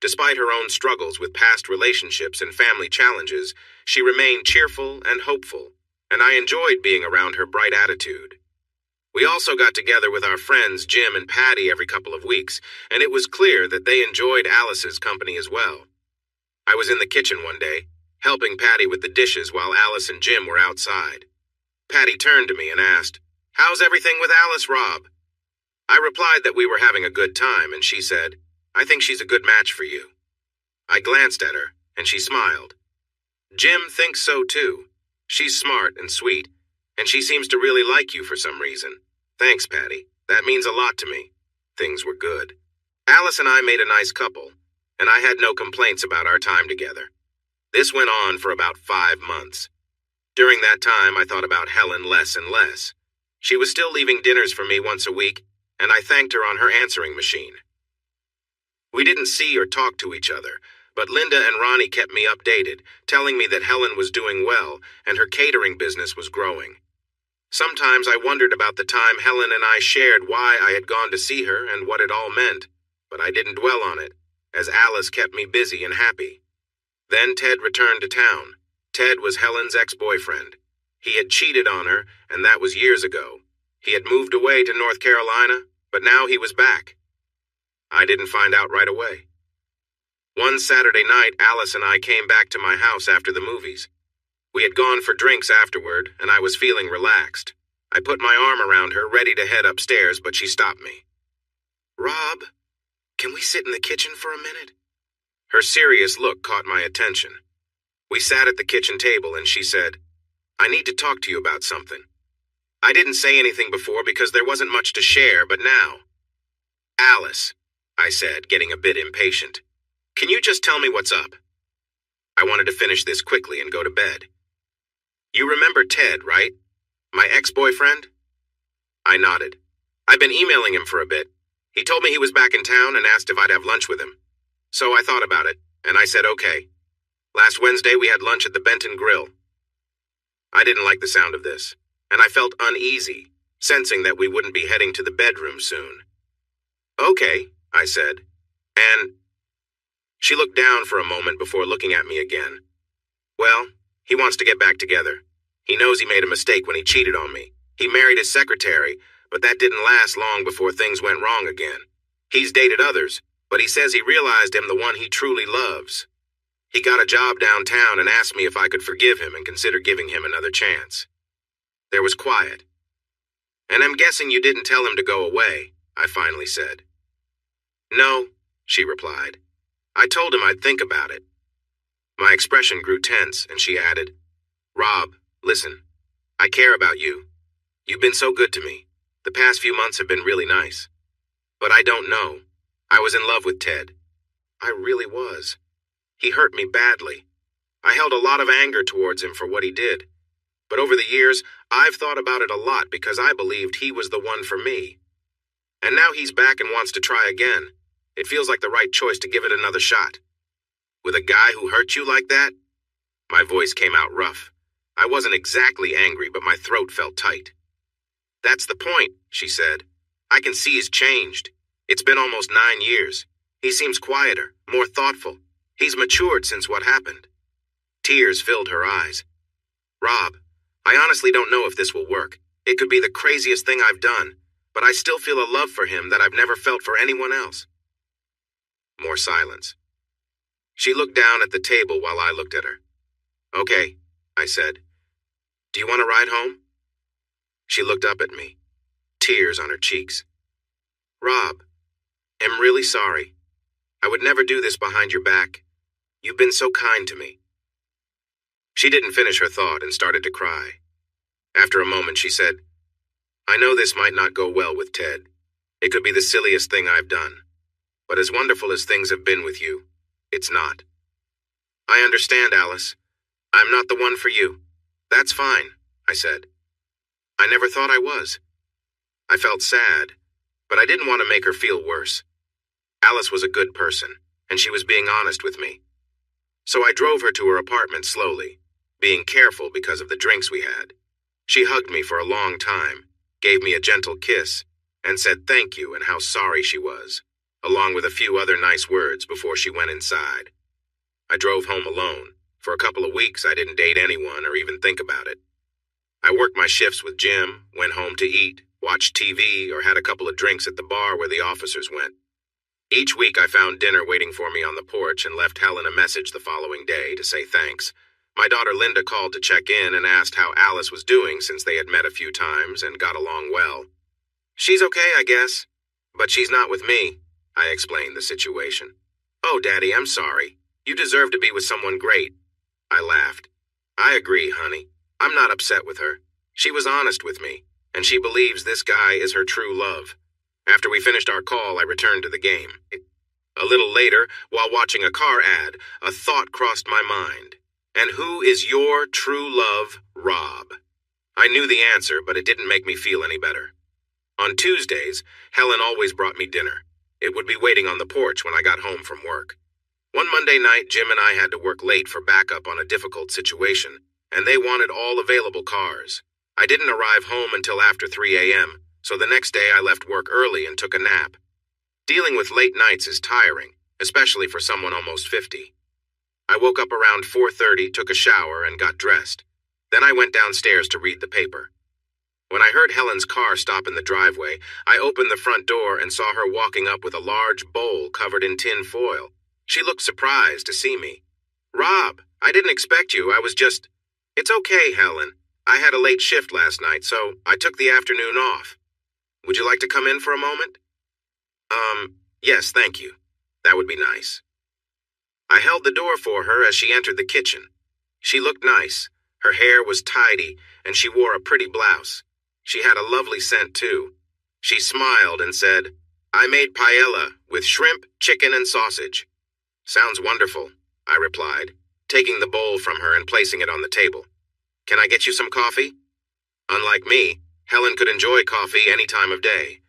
Despite her own struggles with past relationships and family challenges, she remained cheerful and hopeful, and I enjoyed being around her bright attitude. We also got together with our friends Jim and Patty every couple of weeks, and it was clear that they enjoyed Alice's company as well. I was in the kitchen one day, helping Patty with the dishes while Alice and Jim were outside. Patty turned to me and asked, "How's everything with Alice, Rob?" I replied that we were having a good time, and she said, "I think she's a good match for you." I glanced at her, and she smiled. "Jim thinks so too. She's smart and sweet, and she seems to really like you for some reason." "Thanks, Patty. That means a lot to me." Things were good. Alice and I made a nice couple, and I had no complaints about our time together. This went on for about 5 months. During that time, I thought about Helen less and less. She was still leaving dinners for me once a week, and I thanked her on her answering machine. We didn't see or talk to each other, but Linda and Ronnie kept me updated, telling me that Helen was doing well and her catering business was growing. Sometimes I wondered about the time Helen and I shared why I had gone to see her and what it all meant, but I didn't dwell on it, as Alice kept me busy and happy. Then Ted returned to town. Ted was Helen's ex-boyfriend. He had cheated on her, and that was years ago. He had moved away to North Carolina, but now he was back. I didn't find out right away. One Saturday night, Alice and I came back to my house after the movies. We had gone for drinks afterward, and I was feeling relaxed. I put my arm around her, ready to head upstairs, but she stopped me. "Rob, can we sit in the kitchen for a minute?" Her serious look caught my attention. We sat at the kitchen table, and she said, "I need to talk to you about something." I didn't say anything before because there wasn't much to share, but now. "Alice," I said, getting a bit impatient, "can you just tell me what's up?" I wanted to finish this quickly and go to bed. "You remember Ted, right? My ex-boyfriend?" I nodded. "I've been emailing him for a bit. He told me he was back in town and asked if I'd have lunch with him. So I thought about it, and I said okay. Last Wednesday we had lunch at the Benton Grill." I didn't like the sound of this, and I felt uneasy, sensing that we wouldn't be heading to the bedroom soon. "Okay," I said, "and—" She looked down for a moment before looking at me again. "Well, he wants to get back together. He knows he made a mistake when he cheated on me. He married his secretary, but that didn't last long before things went wrong again. He's dated others, but he says he realized I'm the one he truly loves. He got a job downtown and asked me if I could forgive him and consider giving him another chance." There was quiet. "And I'm guessing you didn't tell him to go away," I finally said. "No," she replied. "I told him I'd think about it." My expression grew tense, and she added, "Rob, listen, I care about you. You've been so good to me. The past few months have been really nice. But I don't know. I was in love with Ted. I really was. He hurt me badly. I held a lot of anger towards him for what he did. But over the years, I've thought about it a lot because I believed he was the one for me. And now he's back and wants to try again. It feels like the right choice to give it another shot. With a guy who hurt you like that?" My voice came out rough. I wasn't exactly angry, but my throat felt tight. "That's the point," she said. "I can see he's changed. It's been almost 9 years. He seems quieter, more thoughtful. He's matured since what happened." Tears filled her eyes. "Rob, I honestly don't know if this will work. It could be the craziest thing I've done, but I still feel a love for him that I've never felt for anyone else." More silence. She looked down at the table while I looked at her. "Okay," I said. "Do you want to ride home?" She looked up at me, tears on her cheeks. "Rob, I'm really sorry. I would never do this behind your back. You've been so kind to me." She didn't finish her thought and started to cry. After a moment, she said, "I know this might not go well with Ted. It could be the silliest thing I've done. but as wonderful as things have been with you, it's not. I understand, Alice. I'm not the one for you. That's fine, I said. I never thought I was. I felt sad, but I didn't want to make her feel worse. Alice was a good person, and she was being honest with me. So I drove her to her apartment slowly, being careful because of the drinks we had. She hugged me for a long time, gave me a gentle kiss, and said thank you and how sorry she was, along with a few other nice words before she went inside. I drove home alone. For a couple of weeks, I didn't date anyone or even think about it. I worked my shifts with Jim, went home to eat, watched TV, or had a couple of drinks at the bar where the officers went. Each week I found dinner waiting for me on the porch and left Helen a message the following day to say thanks. My daughter Linda called to check in and asked how Alice was doing since they had met a few times and got along well. She's okay, I guess, but she's not with me, I explained the situation. Oh, Daddy, I'm sorry. You deserve to be with someone great. I laughed. I agree, honey. I'm not upset with her. She was honest with me, and she believes this guy is her true love. After we finished our call, I returned to the game. A little later, while watching a car ad, a thought crossed my mind. And who is your true love, Rob? I knew the answer, but it didn't make me feel any better. On Tuesdays, Helen always brought me dinner. It would be waiting on the porch when I got home from work. One Monday night, Jim and I had to work late for backup on a difficult situation, and they wanted all available cars. I didn't arrive home until after 3 a.m., so the next day I left work early and took a nap. Dealing with late nights is tiring, especially for someone almost 50. I woke up around 4:30, took a shower, and got dressed. Then I went downstairs to read the paper. When I heard Helen's car stop in the driveway, I opened the front door and saw her walking up with a large bowl covered in tin foil. She looked surprised to see me. Rob, I didn't expect you. It's okay, Helen. I had a late shift last night, so I took the afternoon off. Would you like to come in for a moment? Yes, thank you. That would be nice. I held the door for her as she entered the kitchen. She looked nice. Her hair was tidy, and she wore a pretty blouse. She had a lovely scent, too. She smiled and said, I made paella with shrimp, chicken, and sausage. Sounds wonderful, I replied, taking the bowl from her and placing it on the table. Can I get you some coffee? Unlike me, Helen could enjoy coffee any time of day.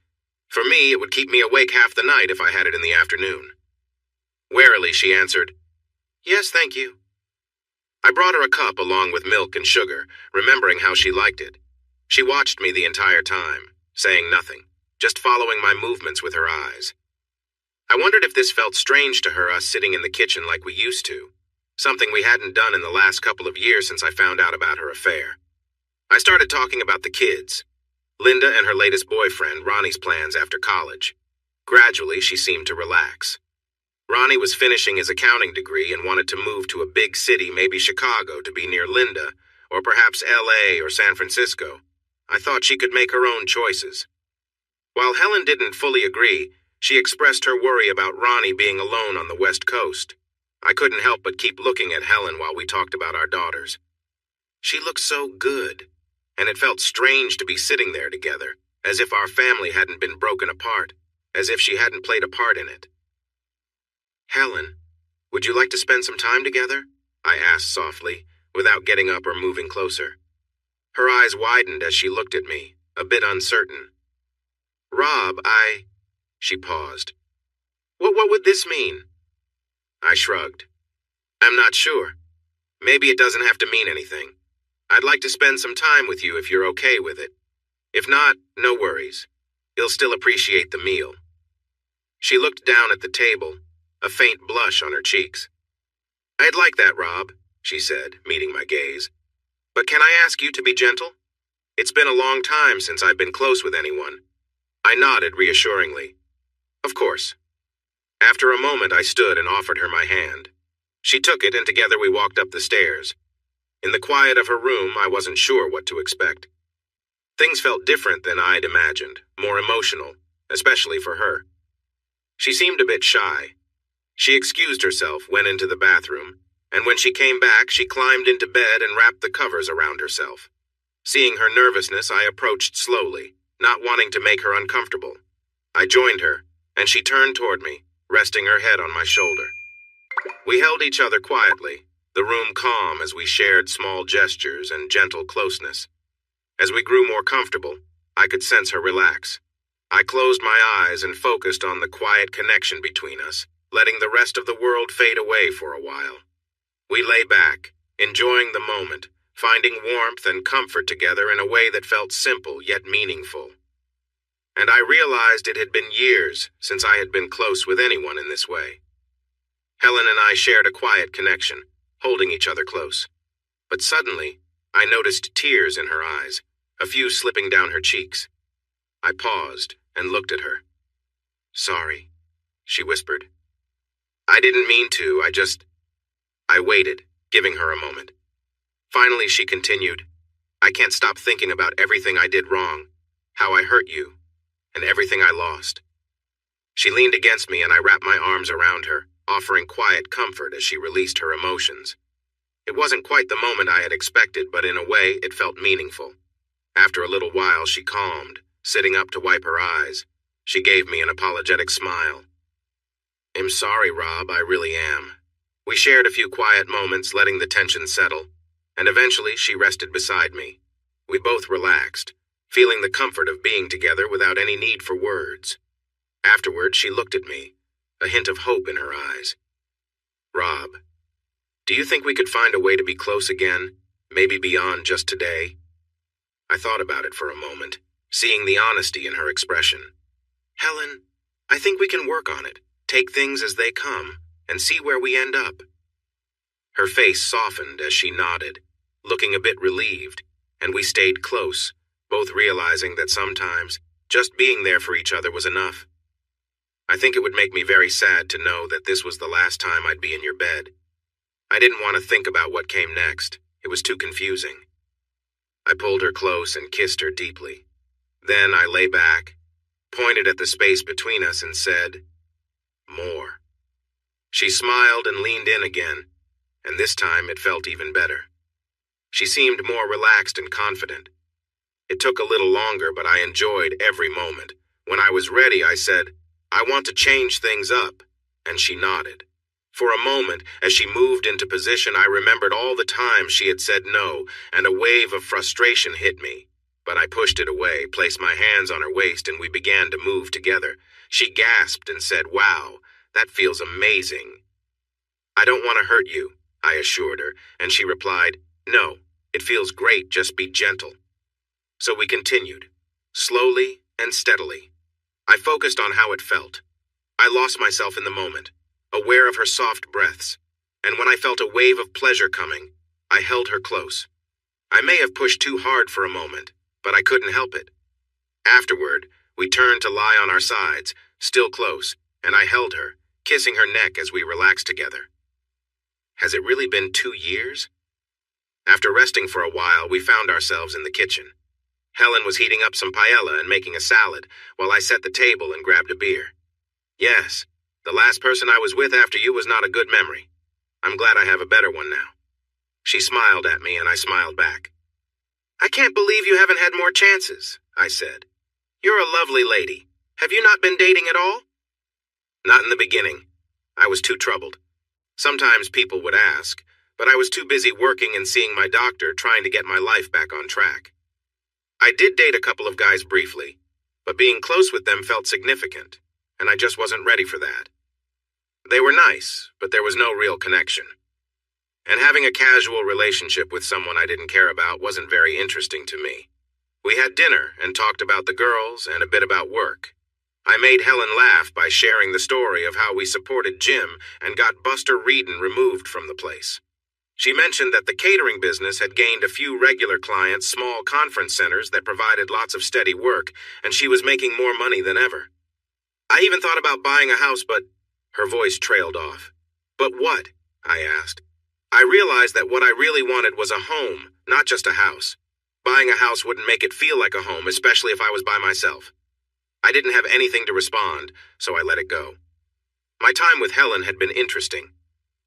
For me, it would keep me awake half the night if I had it in the afternoon. Warily, she answered, Yes, thank you. I brought her a cup along with milk and sugar, remembering how she liked it. She watched me the entire time, saying nothing, just following my movements with her eyes. I wondered if this felt strange to her, us sitting in the kitchen like we used to, something we hadn't done in the last couple of years since I found out about her affair. I started talking about the kids, Linda and her latest boyfriend, Ronnie's plans after college. Gradually, she seemed to relax. Ronnie was finishing his accounting degree and wanted to move to a big city, maybe Chicago, to be near Linda, or perhaps LA or San Francisco. I thought she could make her own choices. While Helen didn't fully agree, she expressed her worry about Ronnie being alone on the West Coast. I couldn't help but keep looking at Helen while we talked about our daughters. She looked so good, and it felt strange to be sitting there together, as if our family hadn't been broken apart, as if she hadn't played a part in it. Helen, would you like to spend some time together? I asked softly, without getting up or moving closer. Her eyes widened as she looked at me, a bit uncertain. Rob, She paused. What would this mean? I shrugged. I'm not sure. Maybe it doesn't have to mean anything. I'd like to spend some time with you if you're okay with it. If not, no worries. You'll still appreciate the meal. She looked down at the table, a faint blush on her cheeks. I'd like that, Rob, she said, meeting my gaze. But can I ask you to be gentle? It's been a long time since I've been close with anyone. I nodded reassuringly. Of course. After a moment, I stood and offered her my hand. She took it, and together we walked up the stairs. In the quiet of her room, I wasn't sure what to expect. Things felt different than I'd imagined, more emotional, especially for her. She seemed a bit shy. She excused herself, went into the bathroom, and when she came back, she climbed into bed and wrapped the covers around herself. Seeing her nervousness, I approached slowly, not wanting to make her uncomfortable. I joined her, and she turned toward me, resting her head on my shoulder. We held each other quietly, the room calm as we shared small gestures and gentle closeness. As we grew more comfortable, I could sense her relax. I closed my eyes and focused on the quiet connection between us, letting the rest of the world fade away for a while. We lay back, enjoying the moment, finding warmth and comfort together in a way that felt simple yet meaningful. And I realized it had been years since I had been close with anyone in this way. Helen and I shared a quiet connection, holding each other close. But suddenly, I noticed tears in her eyes, a few slipping down her cheeks. I paused and looked at her. "Sorry," she whispered. "I didn't mean to, I waited, giving her a moment. Finally, she continued, "I can't stop thinking about everything I did wrong, how I hurt you, and everything I lost." She leaned against me and I wrapped my arms around her, offering quiet comfort as she released her emotions. It wasn't quite the moment I had expected, but in a way, it felt meaningful. After a little while, she calmed, sitting up to wipe her eyes. She gave me an apologetic smile. "I'm sorry, Rob, I really am." We shared a few quiet moments, letting the tension settle, and eventually she rested beside me. We both relaxed, feeling the comfort of being together without any need for words. Afterward, she looked at me, a hint of hope in her eyes. "Rob, do you think we could find a way to be close again, maybe beyond just today?" I thought about it for a moment, seeing the honesty in her expression. "Helen, I think we can work on it, take things as they come, and see where we end up." Her face softened as she nodded, looking a bit relieved, and we stayed close, both realizing that sometimes just being there for each other was enough. I think it would make me very sad to know that this was the last time I'd be in your bed. I didn't want to think about what came next. It was too confusing. I pulled her close and kissed her deeply. Then I lay back, pointed at the space between us and said, "More." She smiled and leaned in again, and this time it felt even better. She seemed more relaxed and confident. It took a little longer, but I enjoyed every moment. When I was ready, I said, "I want to change things up," and she nodded. For a moment, as she moved into position, I remembered all the times she had said no, and a wave of frustration hit me. But I pushed it away, placed my hands on her waist, and we began to move together. She gasped and said, "Wow, that feels amazing." "I don't want to hurt you," I assured her, and she replied, "No, it feels great, just be gentle." So we continued, slowly and steadily. I focused on how it felt. I lost myself in the moment, aware of her soft breaths, and when I felt a wave of pleasure coming, I held her close. I may have pushed too hard for a moment, but I couldn't help it. Afterward, we turned to lie on our sides, still close, and I held her, kissing her neck as we relaxed together. Has it really been 2 years? After resting for a while, we found ourselves in the kitchen. Helen was heating up some paella and making a salad, while I set the table and grabbed a beer. "Yes, the last person I was with after you was not a good memory. I'm glad I have a better one now." She smiled at me and I smiled back. "I can't believe you haven't had more chances," I said. "You're a lovely lady. Have you not been dating at all?" "Not in the beginning. I was too troubled. Sometimes people would ask, but I was too busy working and seeing my doctor trying to get my life back on track. I did date a couple of guys briefly, but being close with them felt significant, and I just wasn't ready for that. They were nice, but there was no real connection. And having a casual relationship with someone I didn't care about wasn't very interesting to me. We had dinner and talked about the girls and a bit about work. I made Helen laugh by sharing the story of how we supported Jim and got Buster Reedon removed from the place. She mentioned that the catering business had gained a few regular clients, small conference centers that provided lots of steady work, and she was making more money than ever. I even thought about buying a house, but her voice trailed off. "But what?" I asked. I realized that what I really wanted was a home, not just a house. Buying a house wouldn't make it feel like a home, especially if I was by myself. I didn't have anything to respond, so I let it go. My time with Helen had been interesting.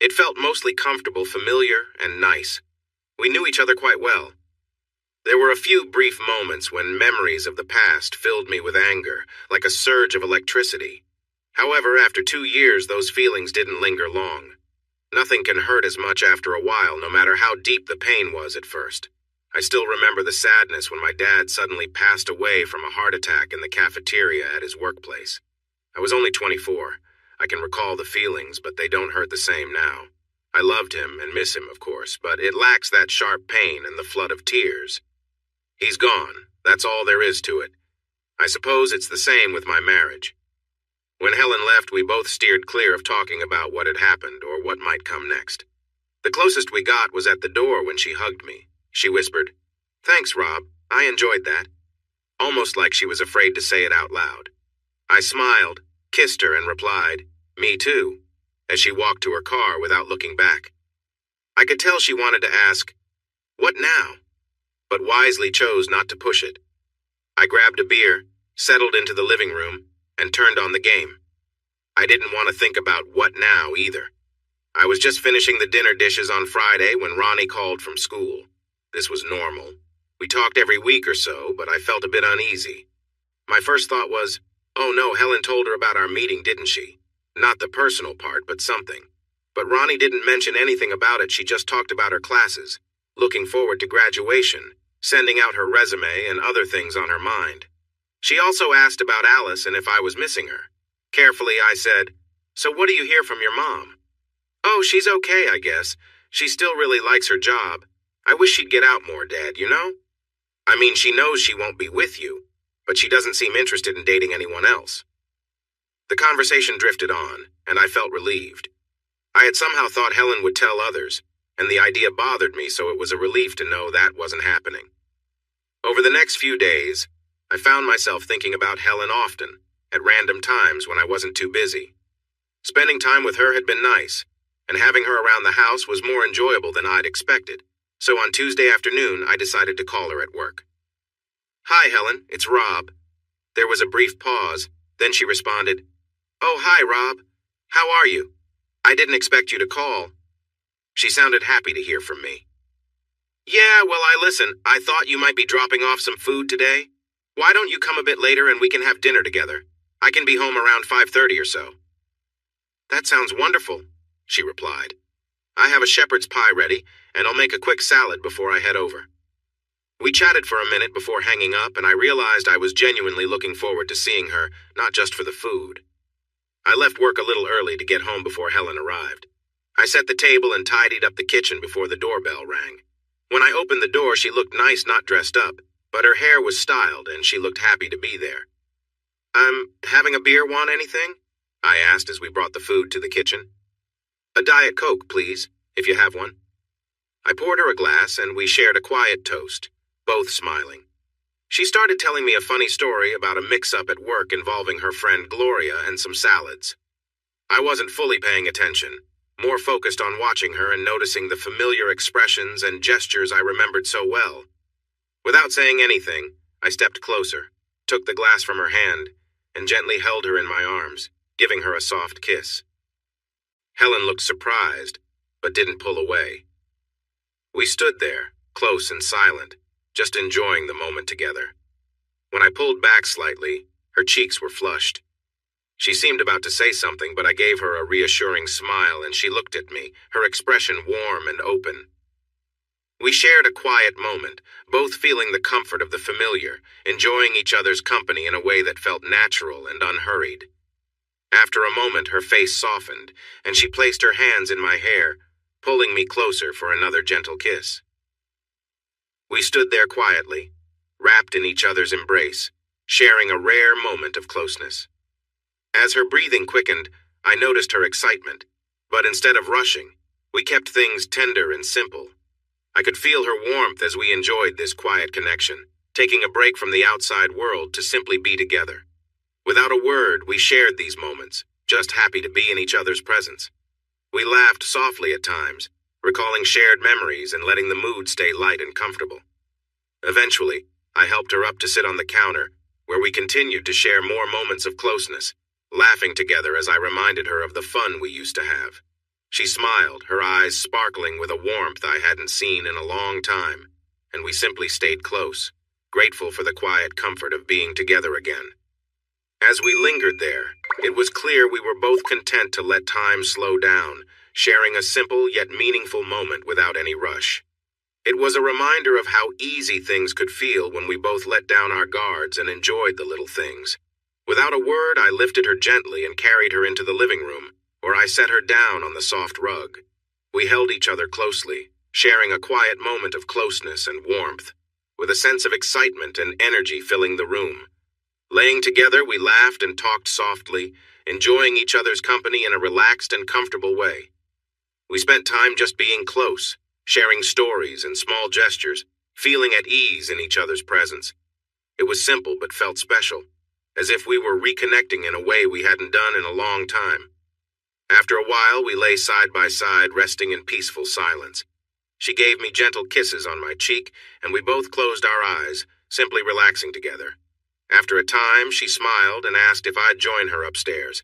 It felt mostly comfortable, familiar, and nice. We knew each other quite well. There were a few brief moments when memories of the past filled me with anger, like a surge of electricity. However, after 2 years, those feelings didn't linger long. Nothing can hurt as much after a while, no matter how deep the pain was at first. I still remember the sadness when my dad suddenly passed away from a heart attack in the cafeteria at his workplace. I was only 24. I can recall the feelings, but they don't hurt the same now. I loved him and miss him, of course, but it lacks that sharp pain and the flood of tears. He's gone. That's all there is to it. I suppose it's the same with my marriage. When Helen left, we both steered clear of talking about what had happened or what might come next. The closest we got was at the door when she hugged me. She whispered, "Thanks, Rob. I enjoyed that." Almost like she was afraid to say it out loud. I smiled, kissed her, and replied, "Me too," as she walked to her car without looking back. I could tell she wanted to ask, "What now?" but wisely chose not to push it. I grabbed a beer, settled into the living room, and turned on the game. I didn't want to think about what now either. I was just finishing the dinner dishes on Friday when Ronnie called from school. This was normal. We talked every week or so, but I felt a bit uneasy. My first thought was, oh no, Helen told her about our meeting, didn't she? Not the personal part, but something. But Ronnie didn't mention anything about it. She just talked about her classes, looking forward to graduation, sending out her resume, and other things on her mind. She also asked about Alice and if I was missing her. Carefully, I said, "So what do you hear from your mom?" "Oh, she's okay, I guess. She still really likes her job. I wish she'd get out more, Dad, you know? I mean, she knows she won't be with you, but she doesn't seem interested in dating anyone else." The conversation drifted on, and I felt relieved. I had somehow thought Helen would tell others, and the idea bothered me, so it was a relief to know that wasn't happening. Over the next few days, I found myself thinking about Helen often, at random times when I wasn't too busy. Spending time with her had been nice, and having her around the house was more enjoyable than I'd expected, so on Tuesday afternoon I decided to call her at work. "Hi, Helen, it's Rob." There was a brief pause, then she responded, "Oh, hi, Rob. How are you? I didn't expect you to call." She sounded happy to hear from me. "Yeah, well, I thought you might be dropping off some food today. Why don't you come a bit later and we can have dinner together? I can be home around 5:30 or so." "That sounds wonderful," she replied. "I have a shepherd's pie ready, and I'll make a quick salad before I head over." We chatted for a minute before hanging up, and I realized I was genuinely looking forward to seeing her, not just for the food. I left work a little early to get home before Helen arrived. I set the table and tidied up the kitchen before the doorbell rang. When I opened the door, she looked nice, not dressed up, but her hair was styled, and she looked happy to be there. Having a beer, want anything?" I asked as we brought the food to the kitchen. "A Diet Coke, please, if you have one." I poured her a glass, and we shared a quiet toast, both smiling. She started telling me a funny story about a mix-up at work involving her friend Gloria and some salads. I wasn't fully paying attention, more focused on watching her and noticing the familiar expressions and gestures I remembered so well. Without saying anything, I stepped closer, took the glass from her hand, and gently held her in my arms, giving her a soft kiss. Helen looked surprised, but didn't pull away. We stood there, close and silent, just enjoying the moment together. When I pulled back slightly, her cheeks were flushed. She seemed about to say something, but I gave her a reassuring smile, and she looked at me, her expression warm and open. We shared a quiet moment, both feeling the comfort of the familiar, enjoying each other's company in a way that felt natural and unhurried. After a moment, her face softened, and she placed her hands in my hair, pulling me closer for another gentle kiss. We stood there quietly, wrapped in each other's embrace, sharing a rare moment of closeness. As her breathing quickened, I noticed her excitement, but instead of rushing, we kept things tender and simple. I could feel her warmth as we enjoyed this quiet connection, taking a break from the outside world to simply be together. Without a word, we shared these moments, just happy to be in each other's presence. We laughed softly at times, recalling shared memories and letting the mood stay light and comfortable. Eventually, I helped her up to sit on the counter, where we continued to share more moments of closeness, laughing together as I reminded her of the fun we used to have. She smiled, her eyes sparkling with a warmth I hadn't seen in a long time, and we simply stayed close, grateful for the quiet comfort of being together again. As we lingered there, it was clear we were both content to let time slow down, sharing a simple yet meaningful moment without any rush. It was a reminder of how easy things could feel when we both let down our guards and enjoyed the little things. Without a word, I lifted her gently and carried her into the living room, where I set her down on the soft rug. We held each other closely, sharing a quiet moment of closeness and warmth, with a sense of excitement and energy filling the room. Laying together, we laughed and talked softly, enjoying each other's company in a relaxed and comfortable way. We spent time just being close, sharing stories and small gestures, feeling at ease in each other's presence. It was simple but felt special, as if we were reconnecting in a way we hadn't done in a long time. After a while, we lay side by side, resting in peaceful silence. She gave me gentle kisses on my cheek, and we both closed our eyes, simply relaxing together. After a time, she smiled and asked if I'd join her upstairs.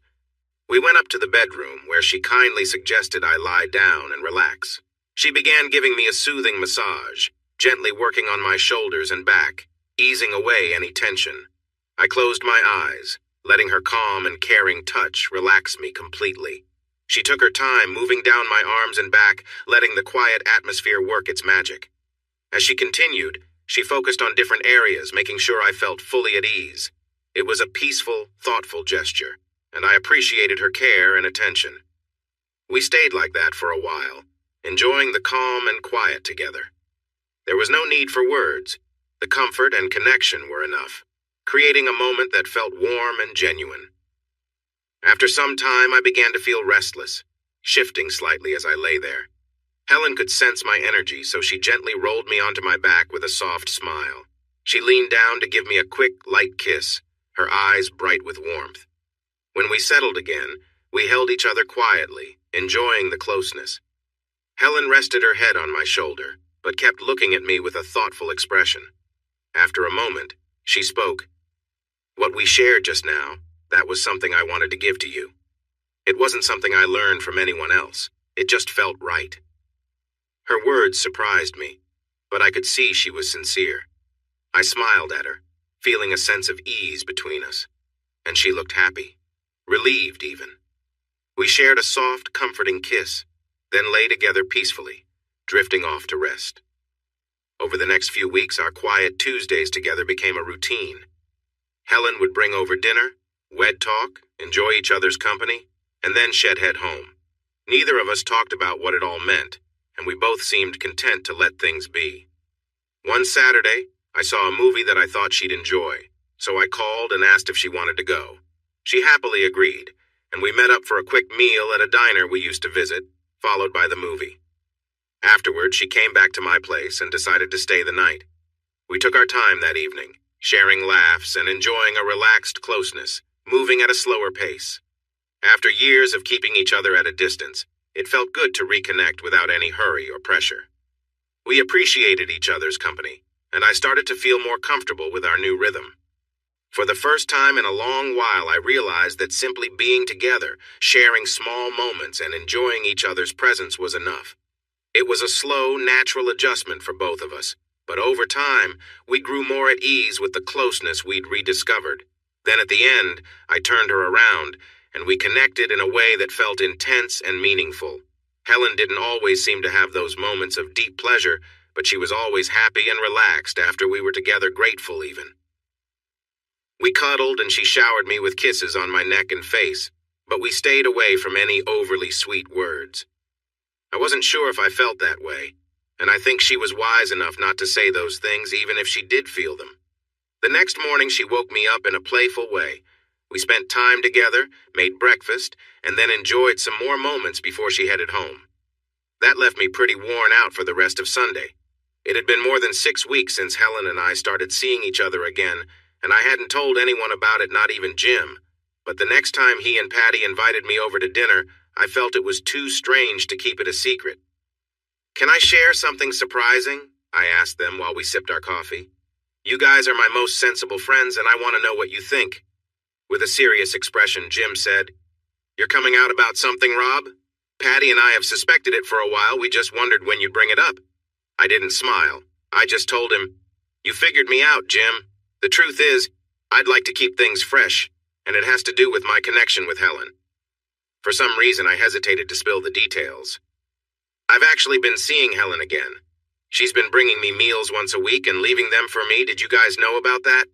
We went up to the bedroom, where she kindly suggested I lie down and relax. She began giving me a soothing massage, gently working on my shoulders and back, easing away any tension. I closed my eyes, letting her calm and caring touch relax me completely. She took her time moving down my arms and back, letting the quiet atmosphere work its magic. As she continued, she focused on different areas, making sure I felt fully at ease. It was a peaceful, thoughtful gesture, and I appreciated her care and attention. We stayed like that for a while, enjoying the calm and quiet together. There was no need for words. The comfort and connection were enough, creating a moment that felt warm and genuine. After some time, I began to feel restless, shifting slightly as I lay there. Helen could sense my energy, so she gently rolled me onto my back with a soft smile. She leaned down to give me a quick, light kiss, her eyes bright with warmth. When we settled again, we held each other quietly, enjoying the closeness. Helen rested her head on my shoulder, but kept looking at me with a thoughtful expression. After a moment, she spoke. "What we shared just now, that was something I wanted to give to you. It wasn't something I learned from anyone else. It just felt right." Her words surprised me, but I could see she was sincere. I smiled at her, feeling a sense of ease between us, and she looked happy, relieved even. We shared a soft, comforting kiss, then lay together peacefully, drifting off to rest. Over the next few weeks, our quiet Tuesdays together became a routine. Helen would bring over dinner, we'd talk, enjoy each other's company, and then she'd head home. Neither of us talked about what it all meant, and we both seemed content to let things be. One Saturday, I saw a movie that I thought she'd enjoy, so I called and asked if she wanted to go. She happily agreed, and we met up for a quick meal at a diner we used to visit, followed by the movie. Afterward, she came back to my place and decided to stay the night. We took our time that evening, sharing laughs and enjoying a relaxed closeness, moving at a slower pace. After years of keeping each other at a distance, it felt good to reconnect without any hurry or pressure. We appreciated each other's company, and I started to feel more comfortable with our new rhythm. For the first time in a long while, I realized that simply being together, sharing small moments, and enjoying each other's presence was enough. It was a slow, natural adjustment for both of us, but over time, we grew more at ease with the closeness we'd rediscovered. Then at the end, I turned her around, and we connected in a way that felt intense and meaningful. Helen didn't always seem to have those moments of deep pleasure, but she was always happy and relaxed after we were together, grateful even. We cuddled and she showered me with kisses on my neck and face, but we stayed away from any overly sweet words. I wasn't sure if I felt that way, and I think she was wise enough not to say those things even if she did feel them. The next morning she woke me up in a playful way. We spent time together, made breakfast, and then enjoyed some more moments before she headed home. That left me pretty worn out for the rest of Sunday. It had been more than 6 weeks since Helen and I started seeing each other again, and I hadn't told anyone about it, not even Jim. But the next time he and Patty invited me over to dinner, I felt it was too strange to keep it a secret. "Can I share something surprising?" I asked them while we sipped our coffee. "You guys are my most sensible friends, and I want to know what you think." With a serious expression, Jim said, "You're coming out about something, Rob? Patty and I have suspected it for a while. We just wondered when you'd bring it up." I didn't smile. I just told him, "You figured me out, Jim. The truth is, I'd like to keep things fresh. and it has to do with my connection with Helen. For some reason, I hesitated to spill the details. I've actually been seeing Helen again. She's been bringing me meals once a week and leaving them for me. Did you guys know about that?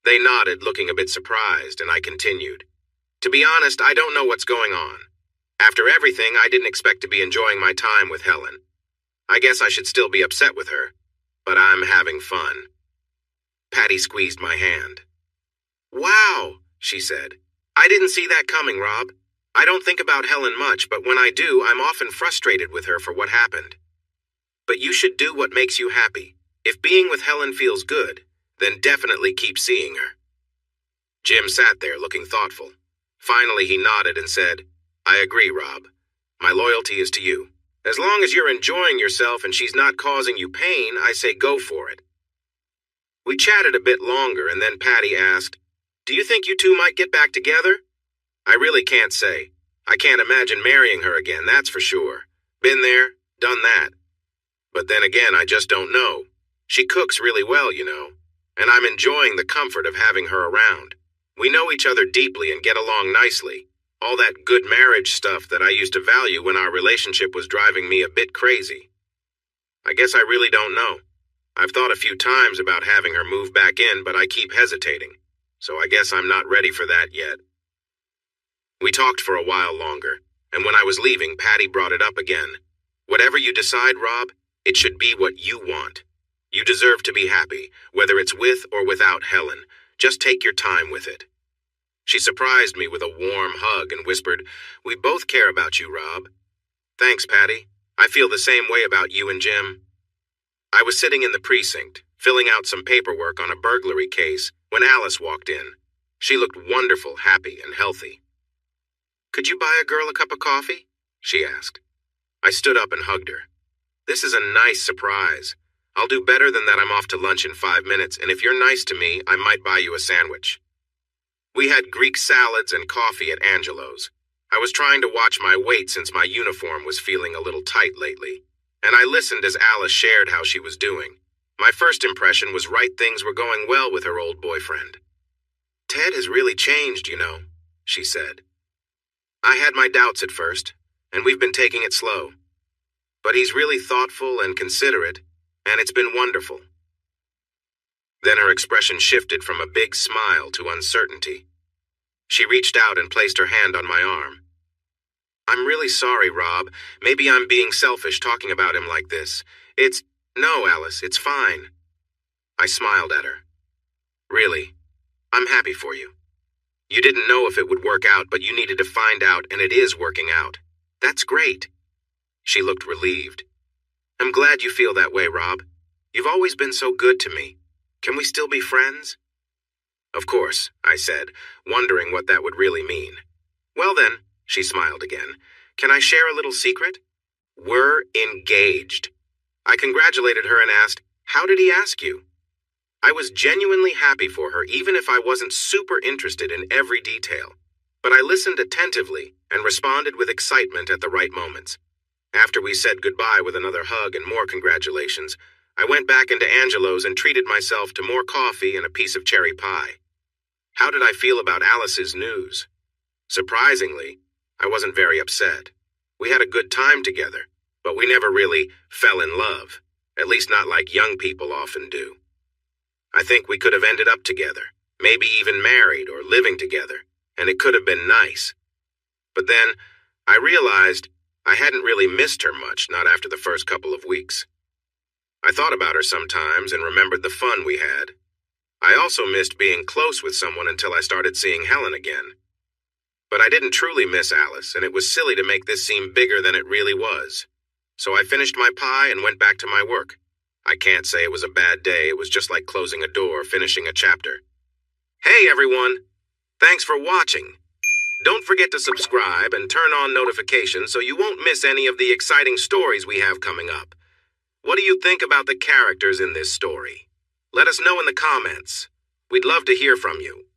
They nodded, looking a bit surprised, and I continued. To be honest, I don't know what's going on. After everything, I didn't expect to be enjoying my time with Helen. I guess I should still be upset with her, but I'm having fun. Patty squeezed my hand. Wow, she said. I didn't see that coming, Rob. I don't think about Helen much, but when I do, I'm often frustrated with her for what happened. But you should do what makes you happy. If being with Helen feels good, then definitely keep seeing her. Jim sat there looking thoughtful. Finally, he nodded and said, I agree, Rob. My loyalty is to you. As long as you're enjoying yourself and she's not causing you pain, I say go for it. We chatted a bit longer, and then Patty asked, Do you think you two might get back together? I really can't say. I can't imagine marrying her again, that's for sure. Been there, done that. But then again, I just don't know. She cooks really well, you know, and I'm enjoying the comfort of having her around. We know each other deeply and get along nicely. All that good marriage stuff that I used to value when our relationship was driving me a bit crazy. I guess I really don't know. I've thought a few times about having her move back in, but I keep hesitating. So I guess I'm not ready for that yet. We talked for a while longer, and when I was leaving, Patty brought it up again. Whatever you decide, Rob, it should be what you want. You deserve to be happy, whether it's with or without Helen. Just take your time with it. She surprised me with a warm hug and whispered, We both care about you, Rob. Thanks, Patty. I feel the same way about you and Jim. I was sitting in the precinct, filling out some paperwork on a burglary case, when Alice walked in. She looked wonderful, happy, and healthy. Could you buy a girl a cup of coffee? She asked. I stood up and hugged her. This is a nice surprise. I'll do better than that. I'm off to lunch in 5 minutes, and if you're nice to me, I might buy you a sandwich. We had Greek salads and coffee at Angelo's. I was trying to watch my weight since my uniform was feeling a little tight lately, and I listened as Alice shared how she was doing. My first impression was right, things were going well with her old boyfriend. Ted has really changed, you know, she said. I had my doubts at first, and we've been taking it slow. But he's really thoughtful and considerate, and it's been wonderful. Then her expression shifted from a big smile to uncertainty. She reached out and placed her hand on my arm. I'm really sorry, Rob. Maybe I'm being selfish talking about him like this. No, Alice, it's fine. I smiled at her. Really, I'm happy for you. You didn't know if it would work out, but you needed to find out, and it is working out. That's great. She looked relieved. I'm glad you feel that way, Rob. You've always been so good to me. Can we still be friends? Of course, I said, wondering what that would really mean. Well then, she smiled again. Can I share a little secret? We're engaged. I congratulated her and asked, How did he ask you? I was genuinely happy for her, even if I wasn't super interested in every detail. But I listened attentively and responded with excitement at the right moments. After we said goodbye with another hug and more congratulations, I went back into Angelo's and treated myself to more coffee and a piece of cherry pie. How did I feel about Alice's news? Surprisingly, I wasn't very upset. We had a good time together, but we never really fell in love, at least not like young people often do. I think we could have ended up together, maybe even married or living together, and it could have been nice. But then, I realized I hadn't really missed her much, not after the first couple of weeks. I thought about her sometimes and remembered the fun we had. I also missed being close with someone until I started seeing Helen again. But I didn't truly miss Alice, and it was silly to make this seem bigger than it really was. So I finished my pie and went back to my work. I can't say it was a bad day. It was just like closing a door, finishing a chapter. Hey everyone! Thanks for watching. Don't forget to subscribe and turn on notifications so you won't miss any of the exciting stories we have coming up. What do you think about the characters in this story? Let us know in the comments. We'd love to hear from you.